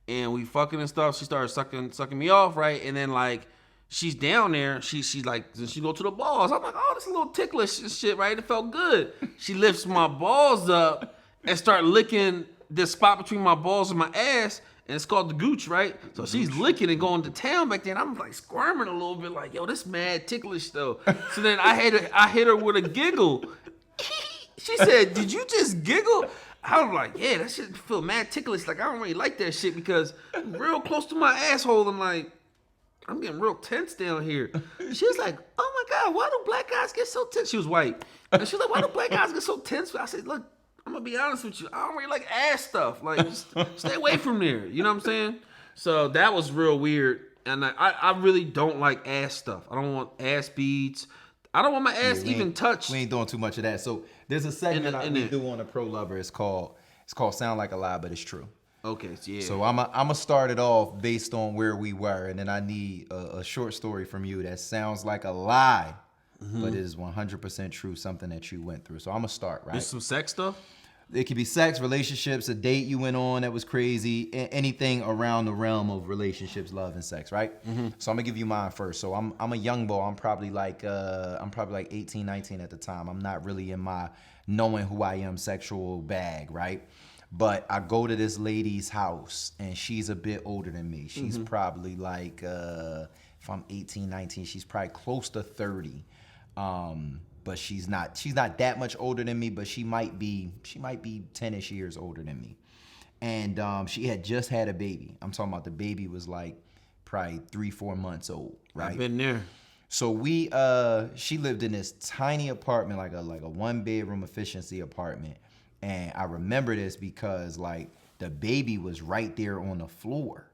[SPEAKER 2] and we fucking and stuff. She started sucking me off, right? And then like she's down there. She's like, she go to the balls. I'm like, oh, this is a little ticklish and shit, right? It felt good. She lifts my balls up and start licking this spot between my balls and my ass. And it's called the gooch, right? So she's licking and going to town back then. I'm like squirming a little bit, like, yo, this mad ticklish though. So then I hit her with a giggle. She said, did you just giggle? I was like, yeah, that shit feel mad ticklish. Like, I don't really like that shit because real close to my asshole. I'm like, I'm getting real tense down here. She was like, oh my God, why do black guys get so tense? She was white. And she was like, why do black guys get so tense? I said, look, I'm going to be honest with you. I don't really like ass stuff. Like, just stay away from there. You know what I'm saying? So that was real weird. And I really don't like ass stuff. I don't want ass beads. I don't want my ass even touched.
[SPEAKER 1] We ain't doing too much of that. So there's a segment we do on the Pro Lover. It's called Sound Like a Lie, but it's true.
[SPEAKER 2] Okay, yeah.
[SPEAKER 1] So I'm going to start it off based on where we were, and then I need a short story from you that sounds like a lie, but it is 100% true, something that you went through. So I'm going to start, right?
[SPEAKER 2] There's some sex stuff?
[SPEAKER 1] It could be sex, relationships, a date you went on that was crazy, anything around the realm of relationships, love, and sex, right? So I'm gonna give you mine first. So I'm a young boy. I'm probably like 18, 19 at the time. I'm not really in my knowing who I am sexual bag, right? But I go to this lady's house, and she's a bit older than me. She's probably like, if I'm 18, 19, she's probably close to 30. But she's not that much older than me, but she might be 10-ish years older than me. And she had just had a baby. I'm talking about the baby was like probably 3-4 months old, right?
[SPEAKER 2] I've been there.
[SPEAKER 1] So she lived in this tiny apartment, like a 1-bedroom efficiency apartment. And I remember this because like the baby was right there on the floor,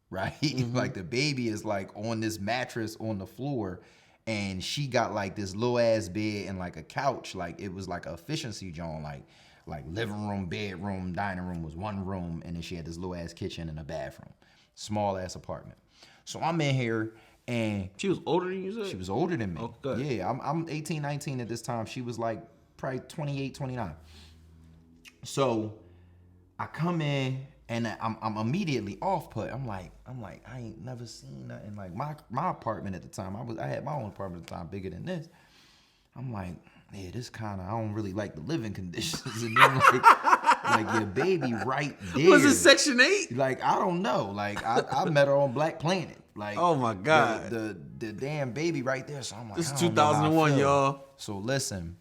[SPEAKER 1] right? Like the baby is like on this mattress on the floor. And she got like this little ass bed and like a couch. Like it was like a efficiency joint, like living room, bedroom, dining room was one room. And then she had this little ass kitchen and a bathroom. Small ass apartment. So I'm in here and
[SPEAKER 2] She was older than you said?
[SPEAKER 1] she was older than me.
[SPEAKER 2] Okay.
[SPEAKER 1] Yeah, I'm 18, 19 at this time. She was like probably 28, 29. So I come in and I'm immediately off put. I'm like, I ain't never seen nothing like my apartment at the time. I had my own apartment at the time, bigger than this. I'm like, yeah, this kind of, I don't really like the living conditions. And then like your baby right there.
[SPEAKER 2] Was it Section 8?
[SPEAKER 1] Like, I don't know. Like I met her on Black Planet. Like,
[SPEAKER 2] Oh my God.
[SPEAKER 1] the damn baby right there. So I'm like,
[SPEAKER 2] This is
[SPEAKER 1] I don't know how I
[SPEAKER 2] 2001,
[SPEAKER 1] feel.
[SPEAKER 2] y'all.
[SPEAKER 1] So listen,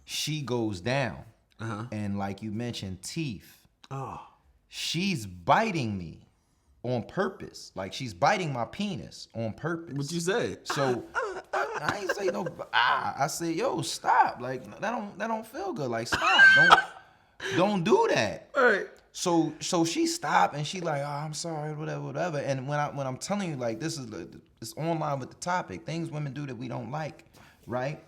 [SPEAKER 1] she goes down, and like you mentioned, teeth.
[SPEAKER 2] Oh.
[SPEAKER 1] She's biting me on purpose. Like she's biting my penis on purpose.
[SPEAKER 2] What you say?
[SPEAKER 1] So I ain't say no. I said, yo, stop. Like that don't feel good. Like stop. Don't do that.
[SPEAKER 2] All right.
[SPEAKER 1] So she stopped and she like, oh, I'm sorry, whatever. And when I'm telling you, like, this is it's online with the topic, things women do that we don't like, right?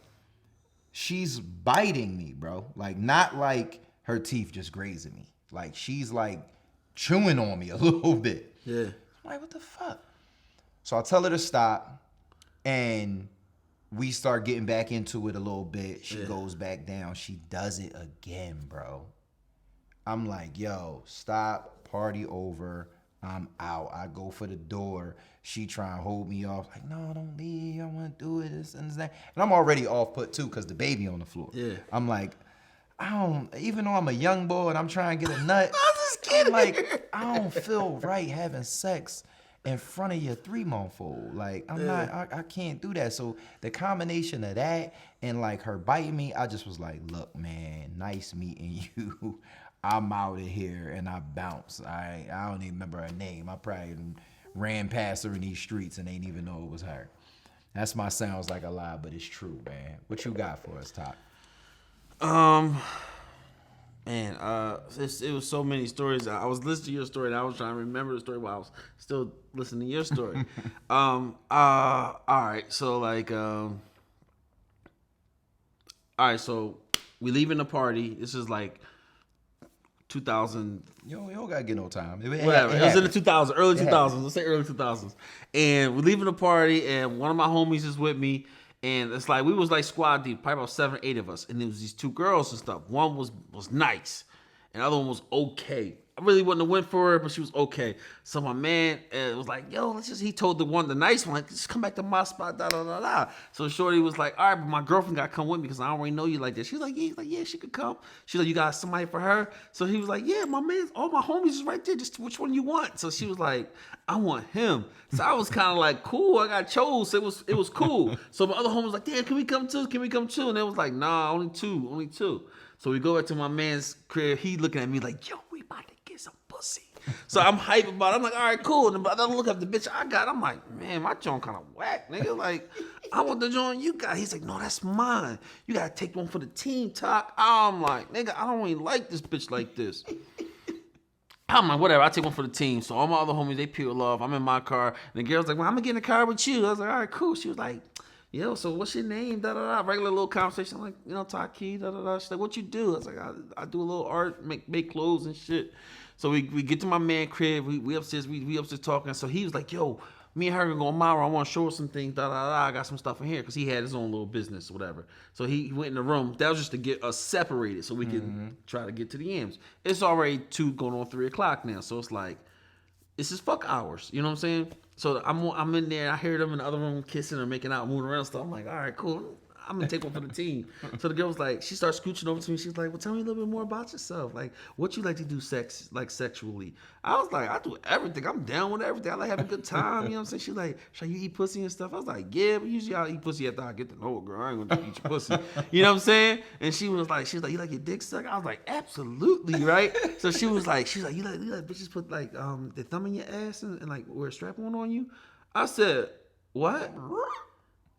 [SPEAKER 1] She's biting me, bro. Like not like her teeth just grazing me. Like she's like chewing on me a little bit.
[SPEAKER 2] Yeah.
[SPEAKER 1] I'm like, what the fuck? So I tell her to stop, and we start getting back into it a little bit. She goes back down. She does it again, bro. I'm like, yo, stop, party over. I'm out. I go for the door. She try and hold me off. Like, no, don't leave. I want to do it. This and that. And I'm already off put too because the baby on the floor.
[SPEAKER 2] Yeah.
[SPEAKER 1] I'm like, even though I'm a young boy and I'm trying to get a nut,
[SPEAKER 2] I'm just kidding.
[SPEAKER 1] I'm like, I don't feel right having sex in front of your 3-month-old. Like, I can't do that. So the combination of that and like her biting me, I just was like, look, man, nice meeting you. I'm out of here, and I bounce. I don't even remember her name. I probably ran past her in these streets and ain't even know it was her. That's my sounds like a lie, but it's true, man. What you got for us, Top?
[SPEAKER 2] Man, it was so many stories. I was listening to your story, and I was trying to remember the story while I was still listening to your story. All right, so like, all right, so we leaving the party. This is like 2000.
[SPEAKER 1] You don't gotta get no time.
[SPEAKER 2] Whatever. It was in the 2000s, early 2000s. Let's say early 2000s. And we're leaving the party, and one of my homies is with me, And it's like we was like squad deep, probably about 7 or 8 of us, and there was these 2 girls and stuff. One was nice, and the other one was okay. I really wouldn't have went for her, but she was okay. So my man was like, yo, he told the nice one, like, just come back to my spot, da da da da. So shorty was like, all right, but my girlfriend got to come with me because I don't really know you like that. She's like, yeah, she could come. She's like, you got somebody for her? So he was like, yeah, my man, all my homies is right there. Just which one you want? So she was like, I want him. So I was kind of like, cool, I got chose. It was cool. So my other homie was like, damn, can we come too? And they was like, nah, only two. So we go back to my man's crib. He looking at me like, yo, we about to get some pussy. So I'm hype about it. I'm like, all right, cool. And I look up the bitch I got. I'm like, man, my joint kind of whack, nigga. Like, I want the joint you got. He's like, no, that's mine. You got to take one for the team, Talk. I'm like, nigga, I don't really like this bitch like this. I'm like, whatever, I take one for the team. So all my other homies, they peel off. I'm in my car. And the girl's like, well, I'm going to get in the car with you. I was like, all right, cool. She was like, yo, so what's your name? Da da da. Regular little conversation. I'm like, you know, Taki, da da da. She's like, what you do? I was like, I do a little art, make clothes and shit. So we get to my man crib. We upstairs. We upstairs talking. So he was like, yo, me and her gonna go tomorrow. I want to show her some things. Da da da. I got some stuff in here because he had his own little business or whatever. So he went in the room. That was just to get us separated so we could try to get to the ends. It's already 2 going on 3 o'clock now. So it's like, this is fuck hours. You know what I'm saying? So I'm in there. I hear them in the other room kissing or making out, moving around stuff. I'm like, all right, cool. I'm gonna take one for the team. So the girl was like, she starts scooching over to me. She's like, well, tell me a little bit more about yourself. Like, what you like to do sexually? I was like, I do everything. I'm down with everything. I like having a good time. You know what I'm saying? She's like, should you eat pussy and stuff? I was like, yeah, but usually I'll eat pussy after I get to know a girl. I ain't gonna just eat your pussy. You know what I'm saying? And she was like, you like your dick sucked? I was like, absolutely, right? So she was like, you like bitches put like the thumb in your ass and like wear a strap on you? I said, what?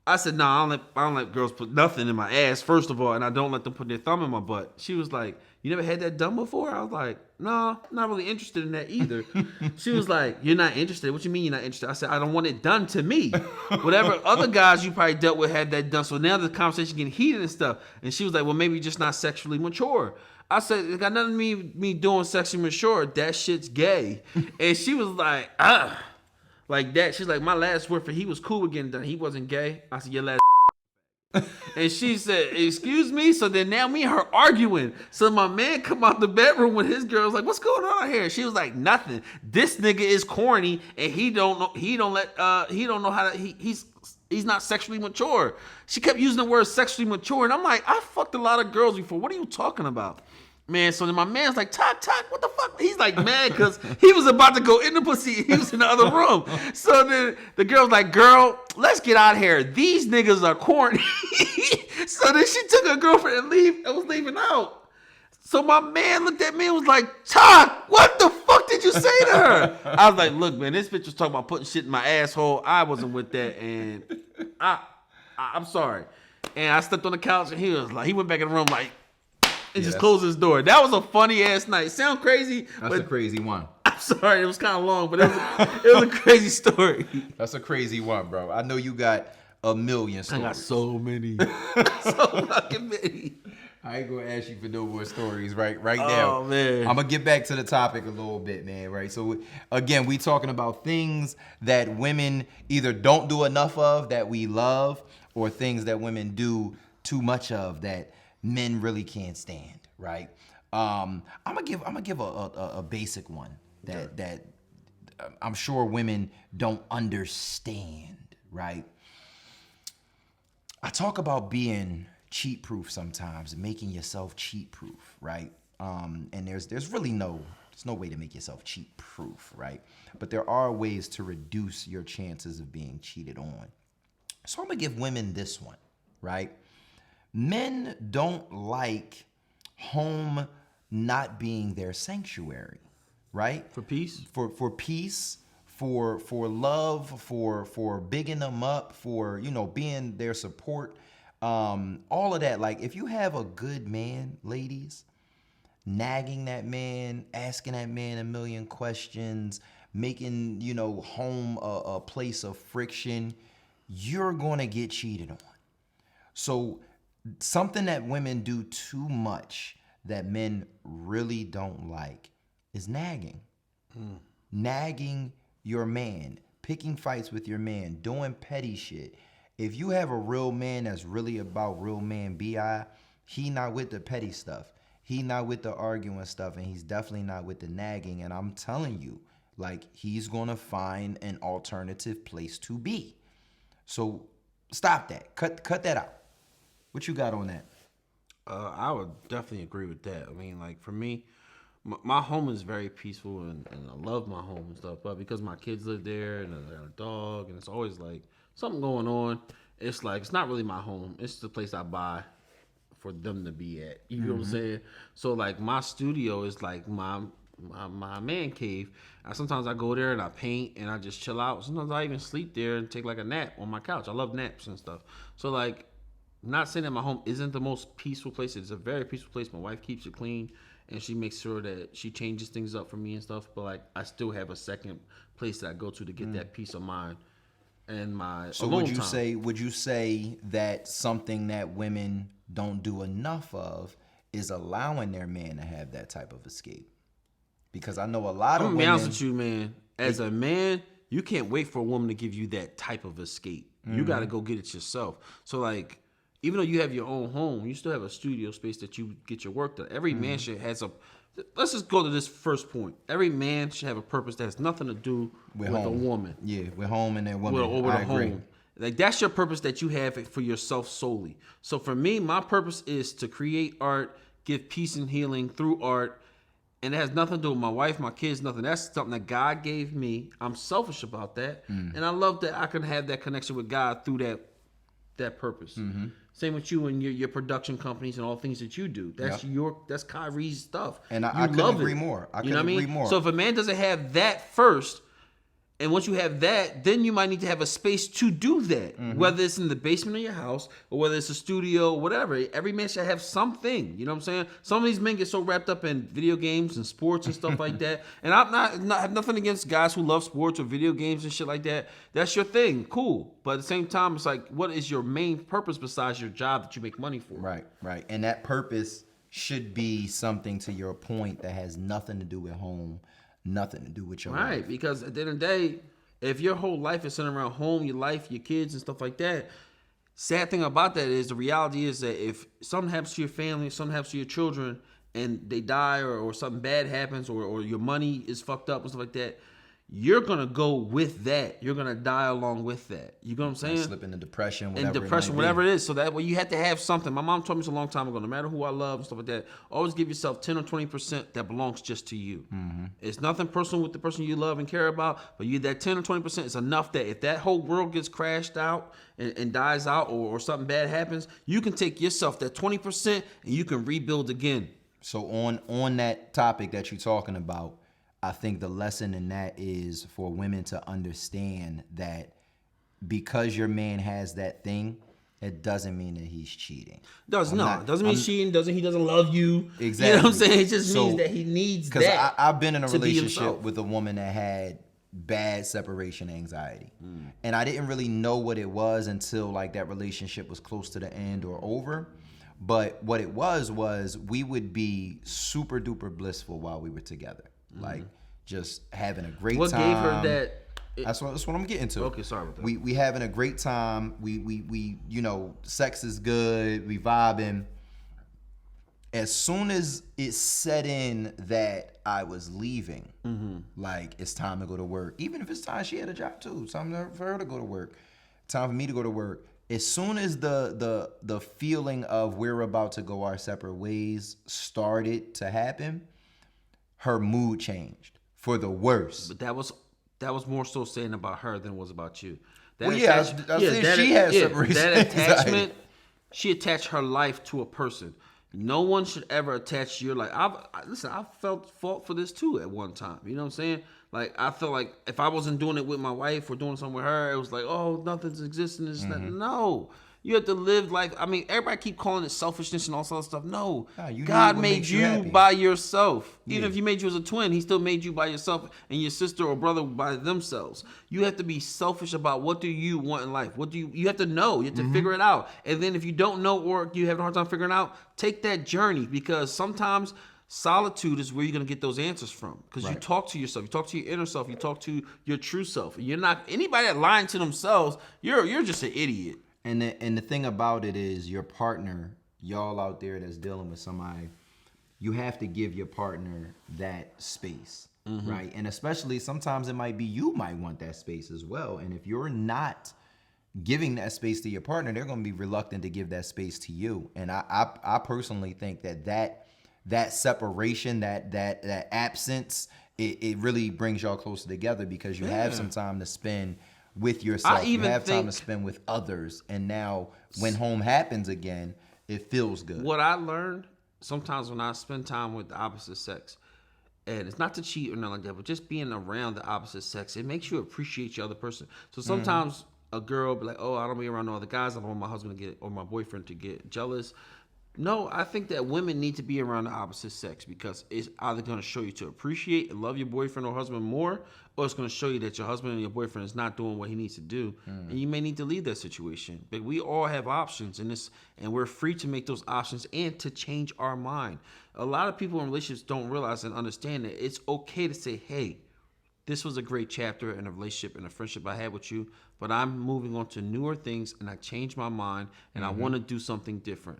[SPEAKER 2] I said, no, I don't let girls put nothing in my ass, first of all, and I don't let them put their thumb in my butt. She was like, you never had that done before? I was like, no, not really interested in that either. She was like, you're not interested? What you mean you're not interested? I said, I don't want it done to me. Whatever other guys you probably dealt with had that done, so now the conversation getting heated and stuff. And she was like, well, maybe you're just not sexually mature. I said, it got nothing to me doing sexually mature. That shit's gay. And she was like, like that. She's like, my last word for he was cool with getting done. He wasn't gay. I said, your last and she said, excuse me? So then now me and her arguing. So my man come out the bedroom with his girl. Like, what's going on here? She was like, nothing. This nigga is corny and he don't know how to, he's not sexually mature. She kept using the word sexually mature. And I'm like, I fucked a lot of girls before. What are you talking about? Man, so then my man's like, Talk, what the fuck? He's like mad because he was about to go in the pussy. He was in the other room. So then the girl's like, girl, let's get out of here. These niggas are corny. So then she took her girlfriend and was leaving out. So my man looked at me and was like, Talk, what the fuck did you say to her? I was like, look, man, this bitch was talking about putting shit in my asshole. I wasn't with that. And I'm sorry. And I stepped on the couch and he went back in the room like, and just closed his door. That was a funny ass night. Sound crazy?
[SPEAKER 1] That's a crazy one.
[SPEAKER 2] I'm sorry, it was kind of long, but it was a crazy story.
[SPEAKER 1] That's a crazy one, bro. I know you got a million stories.
[SPEAKER 2] I got so many. So fucking many.
[SPEAKER 1] I ain't gonna ask you for no more stories right now.
[SPEAKER 2] Oh, man.
[SPEAKER 1] I'm gonna get back to the topic a little bit, man, right? So again, we talking about things that women either don't do enough of that we love, or things that women do too much of that men really can't stand, right? I'm gonna give a basic one that I'm sure women don't understand, right? I talk about being cheat proof sometimes, making yourself cheat proof, right? And there's really no way to make yourself cheat proof, right? But there are ways to reduce your chances of being cheated on. So I'm gonna give women this one, right? Men don't like home not being their sanctuary, right?
[SPEAKER 2] For peace?
[SPEAKER 1] For peace, for love, for bigging them up, for, being their support, all of that. Like, if you have a good man, ladies, nagging that man, asking that man a million questions, making, home a place of friction, you're gonna get cheated on. So something that women do too much that men really don't like is nagging. Nagging your man, picking fights with your man, doing petty shit. If you have a real man that's really about real man BI, he not with the petty stuff. He not with the arguing stuff, and he's definitely not with the nagging. And I'm telling you, like, he's gonna find an alternative place to be. So stop that. Cut that out. What you got on that?
[SPEAKER 2] I would definitely agree with that. I mean, like, for me, my home is very peaceful, and I love my home and stuff. But because my kids live there and I got a dog, and it's always like something going on, it's like it's not really my home. It's the place I buy for them to be at. You know what I'm saying? So like my studio is like my man cave. Sometimes I go there and I paint and I just chill out. Sometimes I even sleep there and take like a nap on my couch. I love naps and stuff. So like, not saying that my home isn't the most peaceful place. It's a very peaceful place. My wife keeps it clean and she makes sure that she changes things up for me and stuff. But like, I still have a second place that I go to get that peace of mind and my
[SPEAKER 1] So
[SPEAKER 2] alone
[SPEAKER 1] would you say that something that women don't do enough of is allowing their man to have that type of escape? Because I know a lot of
[SPEAKER 2] I'm gonna
[SPEAKER 1] women.
[SPEAKER 2] be honest with you, man. As a man, you can't wait for a woman to give you that type of escape. You got to go get it yourself. So like, even though you have your own home, you still have a studio space that you get your work done. Every man should has a. Let's just go to this first point. Every man should have a purpose that has nothing to do with a woman.
[SPEAKER 1] Yeah, with home and that woman.
[SPEAKER 2] Or with
[SPEAKER 1] I
[SPEAKER 2] a
[SPEAKER 1] agree.
[SPEAKER 2] home. Like, that's your purpose that you have for yourself solely. So for me, my purpose is to create art, give peace and healing through art, and it has nothing to do with my wife, my kids, nothing. That's something that God gave me. I'm selfish about that, and I love that I can have that connection with God through that purpose. Same with you and your production companies and all things that you do. That's that's Kyrie's stuff.
[SPEAKER 1] And
[SPEAKER 2] You
[SPEAKER 1] I couldn't
[SPEAKER 2] love
[SPEAKER 1] agree
[SPEAKER 2] it.
[SPEAKER 1] more. I
[SPEAKER 2] You know
[SPEAKER 1] couldn't
[SPEAKER 2] what I
[SPEAKER 1] agree
[SPEAKER 2] mean?
[SPEAKER 1] more.
[SPEAKER 2] So if a man doesn't have that first, and once you have that, then you might need to have a space to do that. Whether it's in the basement of your house or whether it's a studio, whatever. Every man should have something. You know what I'm saying? Some of these men get so wrapped up in video games and sports and stuff like that. And I'm not have nothing against guys who love sports or video games and shit like that. That's your thing. Cool. But at the same time, it's like, what is your main purpose besides your job that you make money for?
[SPEAKER 1] Right. And that purpose should be something, to your point, that has nothing to do with home, nothing to do with your
[SPEAKER 2] Right,
[SPEAKER 1] life.
[SPEAKER 2] because at the end of the day, if your whole life is centered around home, your life, your kids, and stuff like that, sad thing about that is the reality is that if something happens to your family, something happens to your children, and they die or something bad happens or your money is fucked up and stuff like that, you're going to go with that. You're going to die along with that. You know what I'm saying?
[SPEAKER 1] Slip into depression,
[SPEAKER 2] And
[SPEAKER 1] whatever.
[SPEAKER 2] depression,
[SPEAKER 1] it might
[SPEAKER 2] whatever
[SPEAKER 1] be.
[SPEAKER 2] it is. So that way you have to have something. My mom told me this a long time ago. No matter who I love and stuff like that, always give yourself 10 or 20% that belongs just to you. It's nothing personal with the person you love and care about, but you that 10 or 20% is enough that if that whole world gets crashed out and dies out or something bad happens, you can take yourself that 20% and you can rebuild again.
[SPEAKER 1] So on that topic that you're talking about, I think the lesson in that is for women to understand that because your man has that thing, it doesn't mean that he's cheating.
[SPEAKER 2] Doesn't mean he's cheating. He doesn't love you.
[SPEAKER 1] Exactly.
[SPEAKER 2] You know what I'm saying? It just
[SPEAKER 1] So,
[SPEAKER 2] means that he needs that.
[SPEAKER 1] Because I've been in a
[SPEAKER 2] to be
[SPEAKER 1] relationship
[SPEAKER 2] himself.
[SPEAKER 1] with a woman that had bad separation anxiety. And I didn't really know what it was until like that relationship was close to the end or over. But what it was we would be super duper blissful while we were together. Like just having a great
[SPEAKER 2] What
[SPEAKER 1] time.
[SPEAKER 2] gave her that?
[SPEAKER 1] That's what I'm getting to.
[SPEAKER 2] Okay, sorry about that.
[SPEAKER 1] We having a great time. We you know, sex is good. We vibing. As soon as it set in that I was leaving, like it's time to go to work. Even if it's time she had a job too, time for her to go to work. Time for me to go to work. As soon as the feeling of we're about to go our separate ways started to happen, her mood changed for the worse.
[SPEAKER 2] But that was more so saying about her than it was about you. That
[SPEAKER 1] Well, yeah, I said she had separation
[SPEAKER 2] That
[SPEAKER 1] anxiety.
[SPEAKER 2] attachment, she attached her life to a person. No one should ever attach your life. Listen, I felt fault for this too at one time. You know what I'm saying? Like, I felt like if I wasn't doing it with my wife or doing something with her, it was like, oh, nothing's existing. No. You have to live life. I mean, everybody keep calling it selfishness and all sorts of stuff. No.
[SPEAKER 1] you
[SPEAKER 2] God
[SPEAKER 1] need what
[SPEAKER 2] made
[SPEAKER 1] makes you
[SPEAKER 2] you
[SPEAKER 1] happy.
[SPEAKER 2] by yourself. Even
[SPEAKER 1] Yeah.
[SPEAKER 2] if he made you as a twin, he still made you by yourself and your sister or brother by themselves. You have to be selfish about what do you want in life. What do you have to know. You have to figure it out. And then if you don't know or you have a hard time figuring it out, take that journey, because sometimes solitude is where you're going to get those answers from, because you talk to yourself, you talk to your inner self, you talk to your true self. You're not anybody that lying to themselves. You're just an idiot.
[SPEAKER 1] And the thing about it is your partner, y'all out there that's dealing with somebody, you have to give your partner that space, right? And especially sometimes it might be you might want that space as well. And if you're not giving that space to your partner, they're going to be reluctant to give that space to you. And I personally think that separation, that absence, it really brings y'all closer together because you have some time to spend with yourself. You have time to spend with others. And now when home happens again, it feels good.
[SPEAKER 2] What I learned sometimes when I spend time with the opposite sex, and it's not to cheat or nothing like that, but just being around the opposite sex, it makes you appreciate your other person. So sometimes a girl be like, oh, I don't be around all the guys. I don't want my husband to get, or my boyfriend to get jealous. No, I think that women need to be around the opposite sex because it's either going to show you to appreciate and love your boyfriend or husband more, or it's going to show you that your husband and your boyfriend is not doing what he needs to do, and you may need to leave that situation. But we all have options in this, and we're free to make those options and to change our mind. A lot of people in relationships don't realize and understand that it's okay to say, hey, this was a great chapter in a relationship and a friendship I had with you, but I'm moving on to newer things, and I changed my mind, and I want to do something different.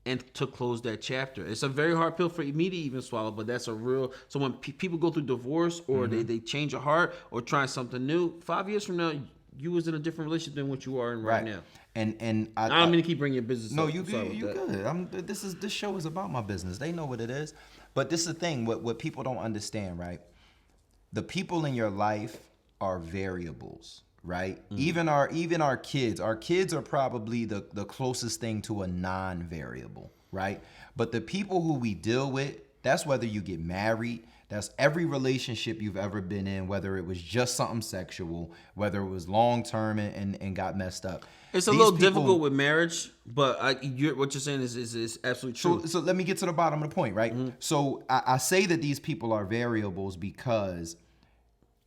[SPEAKER 2] And to close that chapter. It's a very hard pill for me to even swallow, but that's a real... So when people go through divorce or they change a heart or try something new, 5 years from now, you was in a different relationship than what you are in right now.
[SPEAKER 1] And
[SPEAKER 2] I don't mean to keep bringing your business
[SPEAKER 1] No,
[SPEAKER 2] up.
[SPEAKER 1] you good. This show is about my business. They know what it is. But this is the thing, what people don't understand, right? The people in your life are variables, right? Even our kids are probably the closest thing to a non-variable, right? But the people who we deal with, that's whether you get married, that's every relationship you've ever been in, whether it was just something sexual, whether it was long-term and got messed up.
[SPEAKER 2] It's a little difficult with marriage, but what you're saying is absolutely true.
[SPEAKER 1] So let me get to the bottom of the point, right? So I say that these people are variables because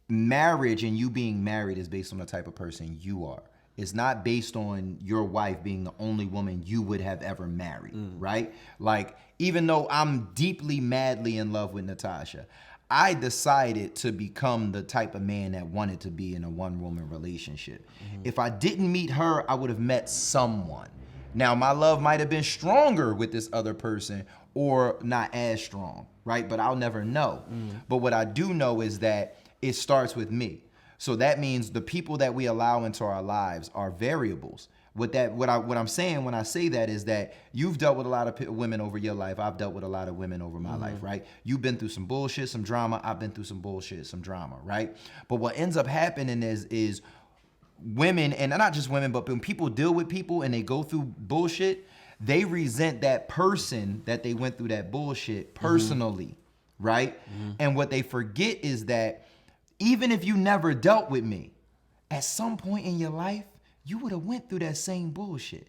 [SPEAKER 1] marriage and you being married is based on the type of person you are. It's not based on your wife being the only woman you would have ever married, right? Like, even though I'm deeply, madly in love with Natasha, I decided to become the type of man that wanted to be in a one-woman relationship. If I didn't meet her, I would have met someone. Now, my love might have been stronger with this other person or not as strong, right? But I'll never know. But what I do know is that it starts with me. So that means the people that we allow into our lives are variables. What I'm saying when I say that is that you've dealt with a lot of women over your life. I've dealt with a lot of women over my life, right? You've been through some bullshit, some drama. I've been through some bullshit, some drama, right? But what ends up happening is women, and not just women, but when people deal with people and they go through bullshit, they resent that person that they went through that bullshit personally, right? And what they forget is that even if you never dealt with me, at some point in your life, you would have went through that same bullshit.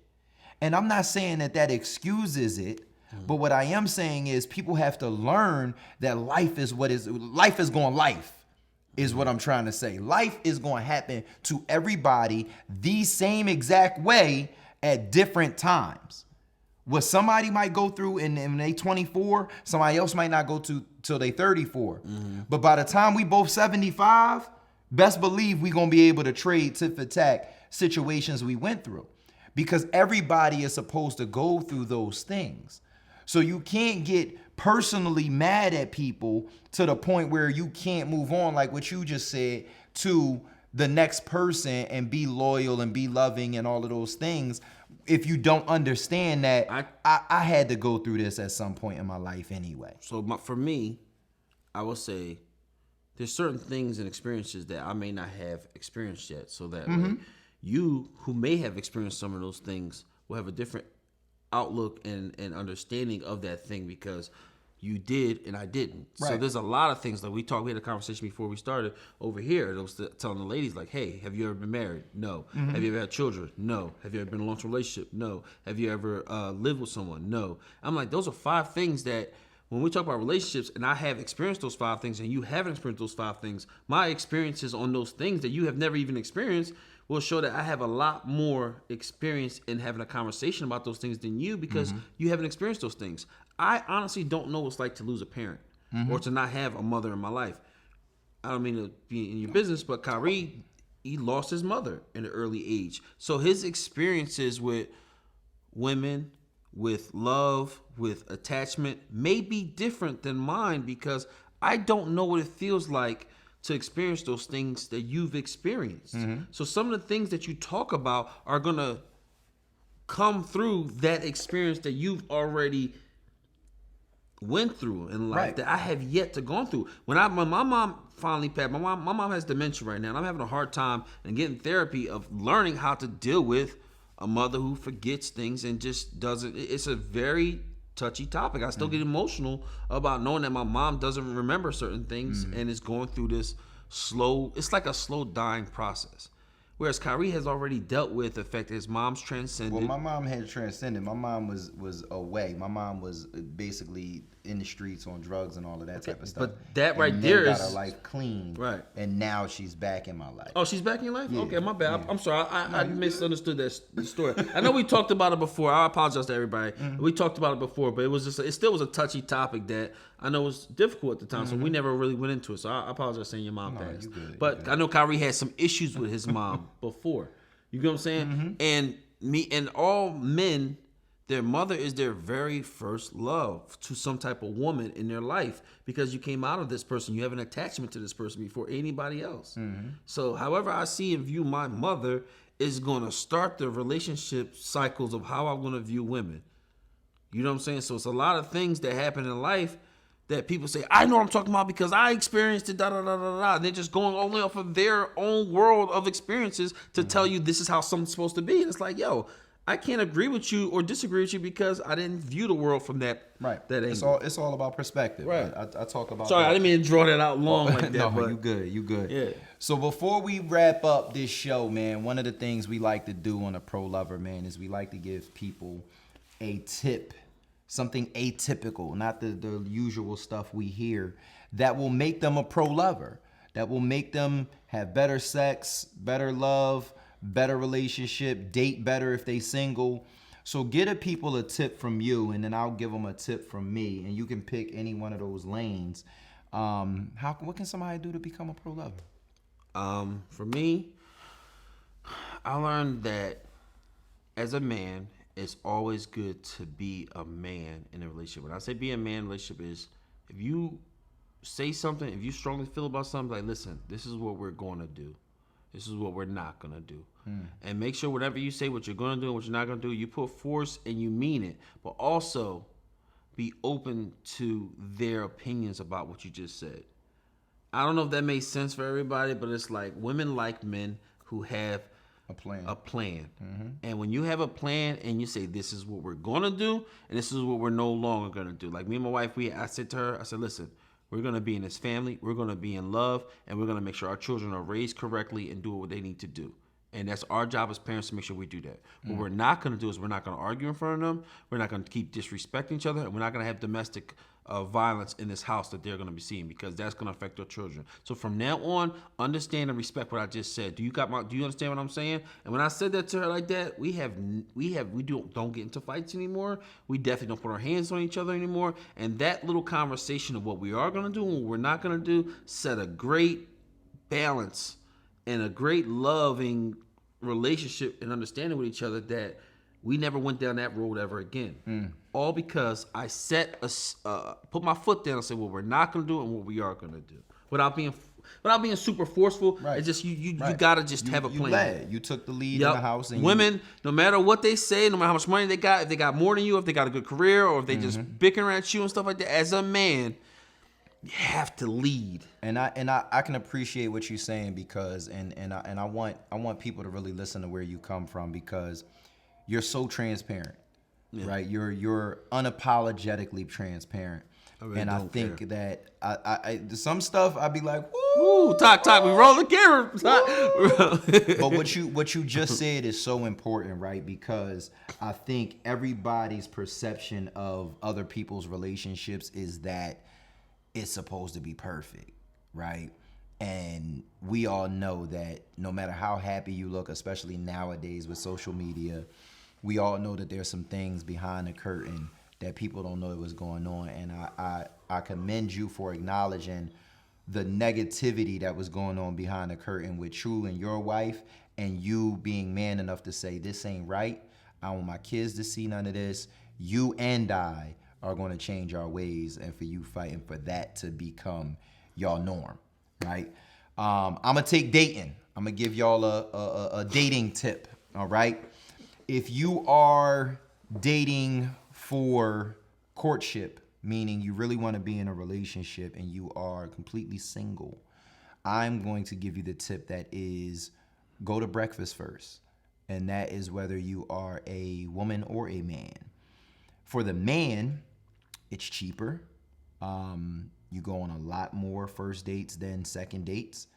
[SPEAKER 1] And I'm not saying that excuses it, but what I am saying is people have to learn that life is going life is what I'm trying to say. Life is going to happen to everybody the same exact way at different times. What somebody might go through in they 24, somebody else might not go to till they 34. But by the time we both 75, best believe we gonna be able to trade tit for tat situations we went through. Because everybody is supposed to go through those things. So you can't get personally mad at people to the point where you can't move on, like what you just said, to the next person and be loyal and be loving and all of those things. If you don't understand that I had to go through this at some point in my life anyway.
[SPEAKER 2] So for me, I will say there's certain things and experiences that I may not have experienced yet. So that way, you who may have experienced some of those things will have a different outlook and understanding of that thing because you did and I didn't.
[SPEAKER 1] Right.
[SPEAKER 2] So there's a lot of things that we had a conversation before we started over here. It was telling the ladies like, hey, have you ever been married? No. Have you ever had children? No. Have you ever been in a long-term relationship? No. Have you ever lived with someone? No. I'm like, those are 5 things that when we talk about relationships and I have experienced those 5 things and you haven't experienced those 5 things, my experiences on those things that you have never even experienced will show that I have a lot more experience in having a conversation about those things than you because you haven't experienced those things. I honestly don't know what it's like to lose a parent or to not have a mother in my life. I don't mean to be in your business, but Kyrie, he lost his mother in an early age. So his experiences with women, with love, with attachment may be different than mine because I don't know what it feels like to experience those things that you've experienced. So some of the things that you talk about are going to come through that experience that you've already went through in life that I have yet to go through. When my mom finally passed, my mom has dementia right now, and I'm having a hard time and getting therapy of learning how to deal with a mother who forgets things and just doesn't. It's a very touchy topic. I still get emotional about knowing that my mom doesn't remember certain things and is going through this slow. It's like a slow dying process. Whereas Kyrie has already dealt with the fact that his mom's transcended.
[SPEAKER 1] Well, my mom had transcended. My mom was away. My mom was basically in the streets on drugs and all of that type of stuff.
[SPEAKER 2] But that
[SPEAKER 1] and
[SPEAKER 2] right
[SPEAKER 1] then
[SPEAKER 2] there
[SPEAKER 1] got
[SPEAKER 2] is
[SPEAKER 1] her life clean.
[SPEAKER 2] Right.
[SPEAKER 1] And now she's back in my life.
[SPEAKER 2] Oh, she's back in your life?
[SPEAKER 1] Yeah,
[SPEAKER 2] Okay, my bad.
[SPEAKER 1] yeah.
[SPEAKER 2] I'm sorry. I misunderstood that story. I know we talked about it before. I apologize to everybody. We talked about it before, but it still was a touchy topic that I know was difficult at the time, so we never really went into it. So I apologize saying your mom passed.
[SPEAKER 1] you good,
[SPEAKER 2] But
[SPEAKER 1] you good.
[SPEAKER 2] I know Kyrie had some issues with his mom before. You get what I'm saying? And all men, their mother is their very first love to some type of woman in their life because you came out of this person. You have an attachment to this person before anybody else. So however I see and view my mother is going to start the relationship cycles of how I'm going to view women. You know what I'm saying? So it's a lot of things that happen in life that people say, I know what I'm talking about because I experienced it, da-da-da-da-da. And they're just going only off of their own world of experiences to tell you this is how something's supposed to be. And it's like, yo, I can't agree with you or disagree with you because I didn't view the world from that angle.
[SPEAKER 1] It's all about perspective.
[SPEAKER 2] Right.
[SPEAKER 1] I talk about
[SPEAKER 2] Sorry,
[SPEAKER 1] that.
[SPEAKER 2] I didn't mean to draw that out long like that.
[SPEAKER 1] No,
[SPEAKER 2] but
[SPEAKER 1] you good.
[SPEAKER 2] Yeah.
[SPEAKER 1] So before we wrap up this show, man, one of the things we like to do on a Pro Lover, man, is we like to give people a tip, something atypical, not the usual stuff we hear, that will make them a pro lover, that will make them have better sex, better love, better relationship, date better if they single. So get people a tip from you, and then I'll give them a tip from me, and you can pick any one of those lanes. What can somebody do to become a pro lover?
[SPEAKER 2] For me, I learned that as a man, it's always good to be a man in a relationship. When I say be a man in a relationship is if you say something, if you strongly feel about something, like, listen, this is what we're going to do. This is what we're not going to do. And make sure whatever you say, what you're going to do and what you're not going to do, you put force and you mean it. But also be open to their opinions about what you just said. I don't know if that makes sense for everybody, but it's like women like men who have a plan. And when you have a plan and you say, this is what we're going to do and this is what we're no longer going to do. Like me and my wife, I said to her, I said, listen, we're going to be in this family. We're going to be in love and we're going to make sure our children are raised correctly and do what they need to do. And that's our job as parents to make sure we do that. What we're not going to do is we're not going to argue in front of them. We're not going to keep disrespecting each other. And we're not going to have domestic violence in this house that they're going to be seeing because that's going to affect their children. So from now on, understand and respect what I just said. Do you understand what I'm saying? And when I said that to her like that, we don't get into fights anymore. We definitely don't put our hands on each other anymore. And that little conversation of what we are going to do and what we're not going to do set a great balance and a great loving relationship and understanding with each other that we never went down that road ever again. All because I put my foot down and said what we're not going to do and what we are going to do without being super forceful.
[SPEAKER 1] Right.
[SPEAKER 2] It's just you gotta just have a plan.
[SPEAKER 1] You took the lead in the house. And
[SPEAKER 2] women, no matter what they say, no matter how much money they got, if they got more than you, if they got a good career, or if they just bickering at you and stuff like that, as a man, you have to lead.
[SPEAKER 1] And I can appreciate what you're saying because I want people to really listen to where you come from because you're so transparent, right? You're unapologetically transparent. And I think that I some stuff I'd be like, woo,
[SPEAKER 2] talk, we roll the camera.
[SPEAKER 1] But what you just said is so important, right? Because I think everybody's perception of other people's relationships is that it's supposed to be perfect, right? And we all know that no matter how happy you look, especially nowadays with social media, we all know that there's some things behind the curtain that people don't know what's going on. And I commend you for acknowledging the negativity that was going on behind the curtain with True and your wife, and you being man enough to say, this ain't right. I want my kids to see none of this. You and I are going to change our ways, and for you fighting for that to become your norm, right? I'm going to take dating. I'm going to give y'all a dating tip, all right? If you are dating for courtship, meaning you really want to be in a relationship and you are completely single, I'm going to give you the tip that is go to breakfast first. And that is whether you are a woman or a man. For the man, it's cheaper. You go on a lot more first dates than second dates.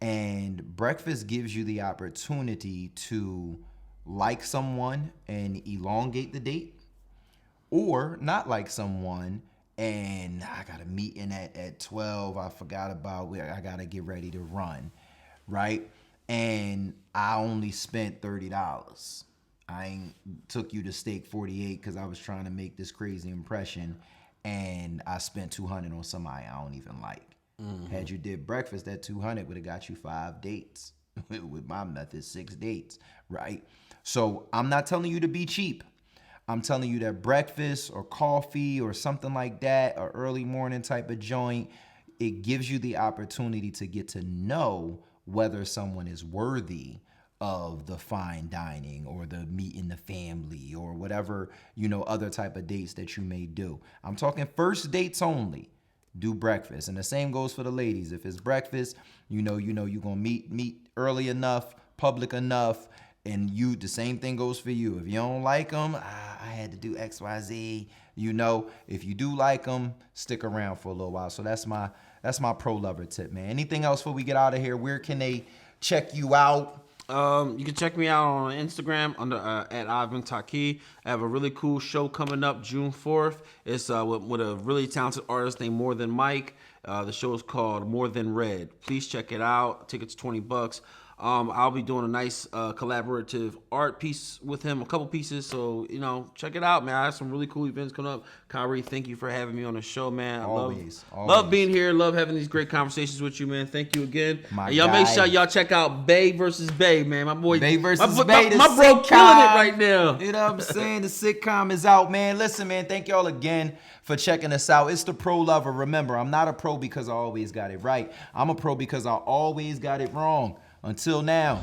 [SPEAKER 1] And breakfast gives you the opportunity to like someone and elongate the date, or not like someone and I got a meeting at 12. I forgot about I got to get ready to run, right? And I only spent $30. I ain't took you to steak 48 because I was trying to make this crazy impression, and I spent $200 on somebody I don't even like. Had you did breakfast, that $200 would have got you 5 dates. With my method, 6 dates, right? So I'm not telling you to be cheap. I'm telling you that breakfast or coffee or something like that, or early morning type of joint, it gives you the opportunity to get to know whether someone is worthy of the fine dining or the meeting the family or whatever, other type of dates that you may do. I'm talking first dates only. Do breakfast. And the same goes for the ladies. If it's breakfast, you're gonna meet early enough, public enough, and the same thing goes for you. If you don't like them, I had to do XYZ. If you do like them, stick around for a little while. So that's my pro lover tip, man. Anything else before we get out of here? Where can they check you out?
[SPEAKER 2] You can check me out on Instagram under at Ivan Taki. I have a really cool show coming up June 4th. It's with a really talented artist named More Than Mike. The show is called More Than Red. Please check it out. Tickets $20. I'll be doing a nice collaborative art piece with him, a couple pieces. So, check it out, man. I have some really cool events coming up. Kyrie, thank you for having me on the show, man.
[SPEAKER 1] Always.
[SPEAKER 2] Love being here. Love having these great conversations with you, man. Thank you again. And y'all
[SPEAKER 1] guy.
[SPEAKER 2] make sure y'all check out Bay versus Bay, man. My boy,
[SPEAKER 1] Bay versus
[SPEAKER 2] my
[SPEAKER 1] Bay, the
[SPEAKER 2] bro
[SPEAKER 1] sitcom.
[SPEAKER 2] killing it right now.
[SPEAKER 1] You know what I'm saying? The sitcom is out, man. Listen, man, thank y'all again for checking us out. It's the Pro Lover. Remember, I'm not a pro because I always got it right. I'm a pro because I always got it wrong. Until now.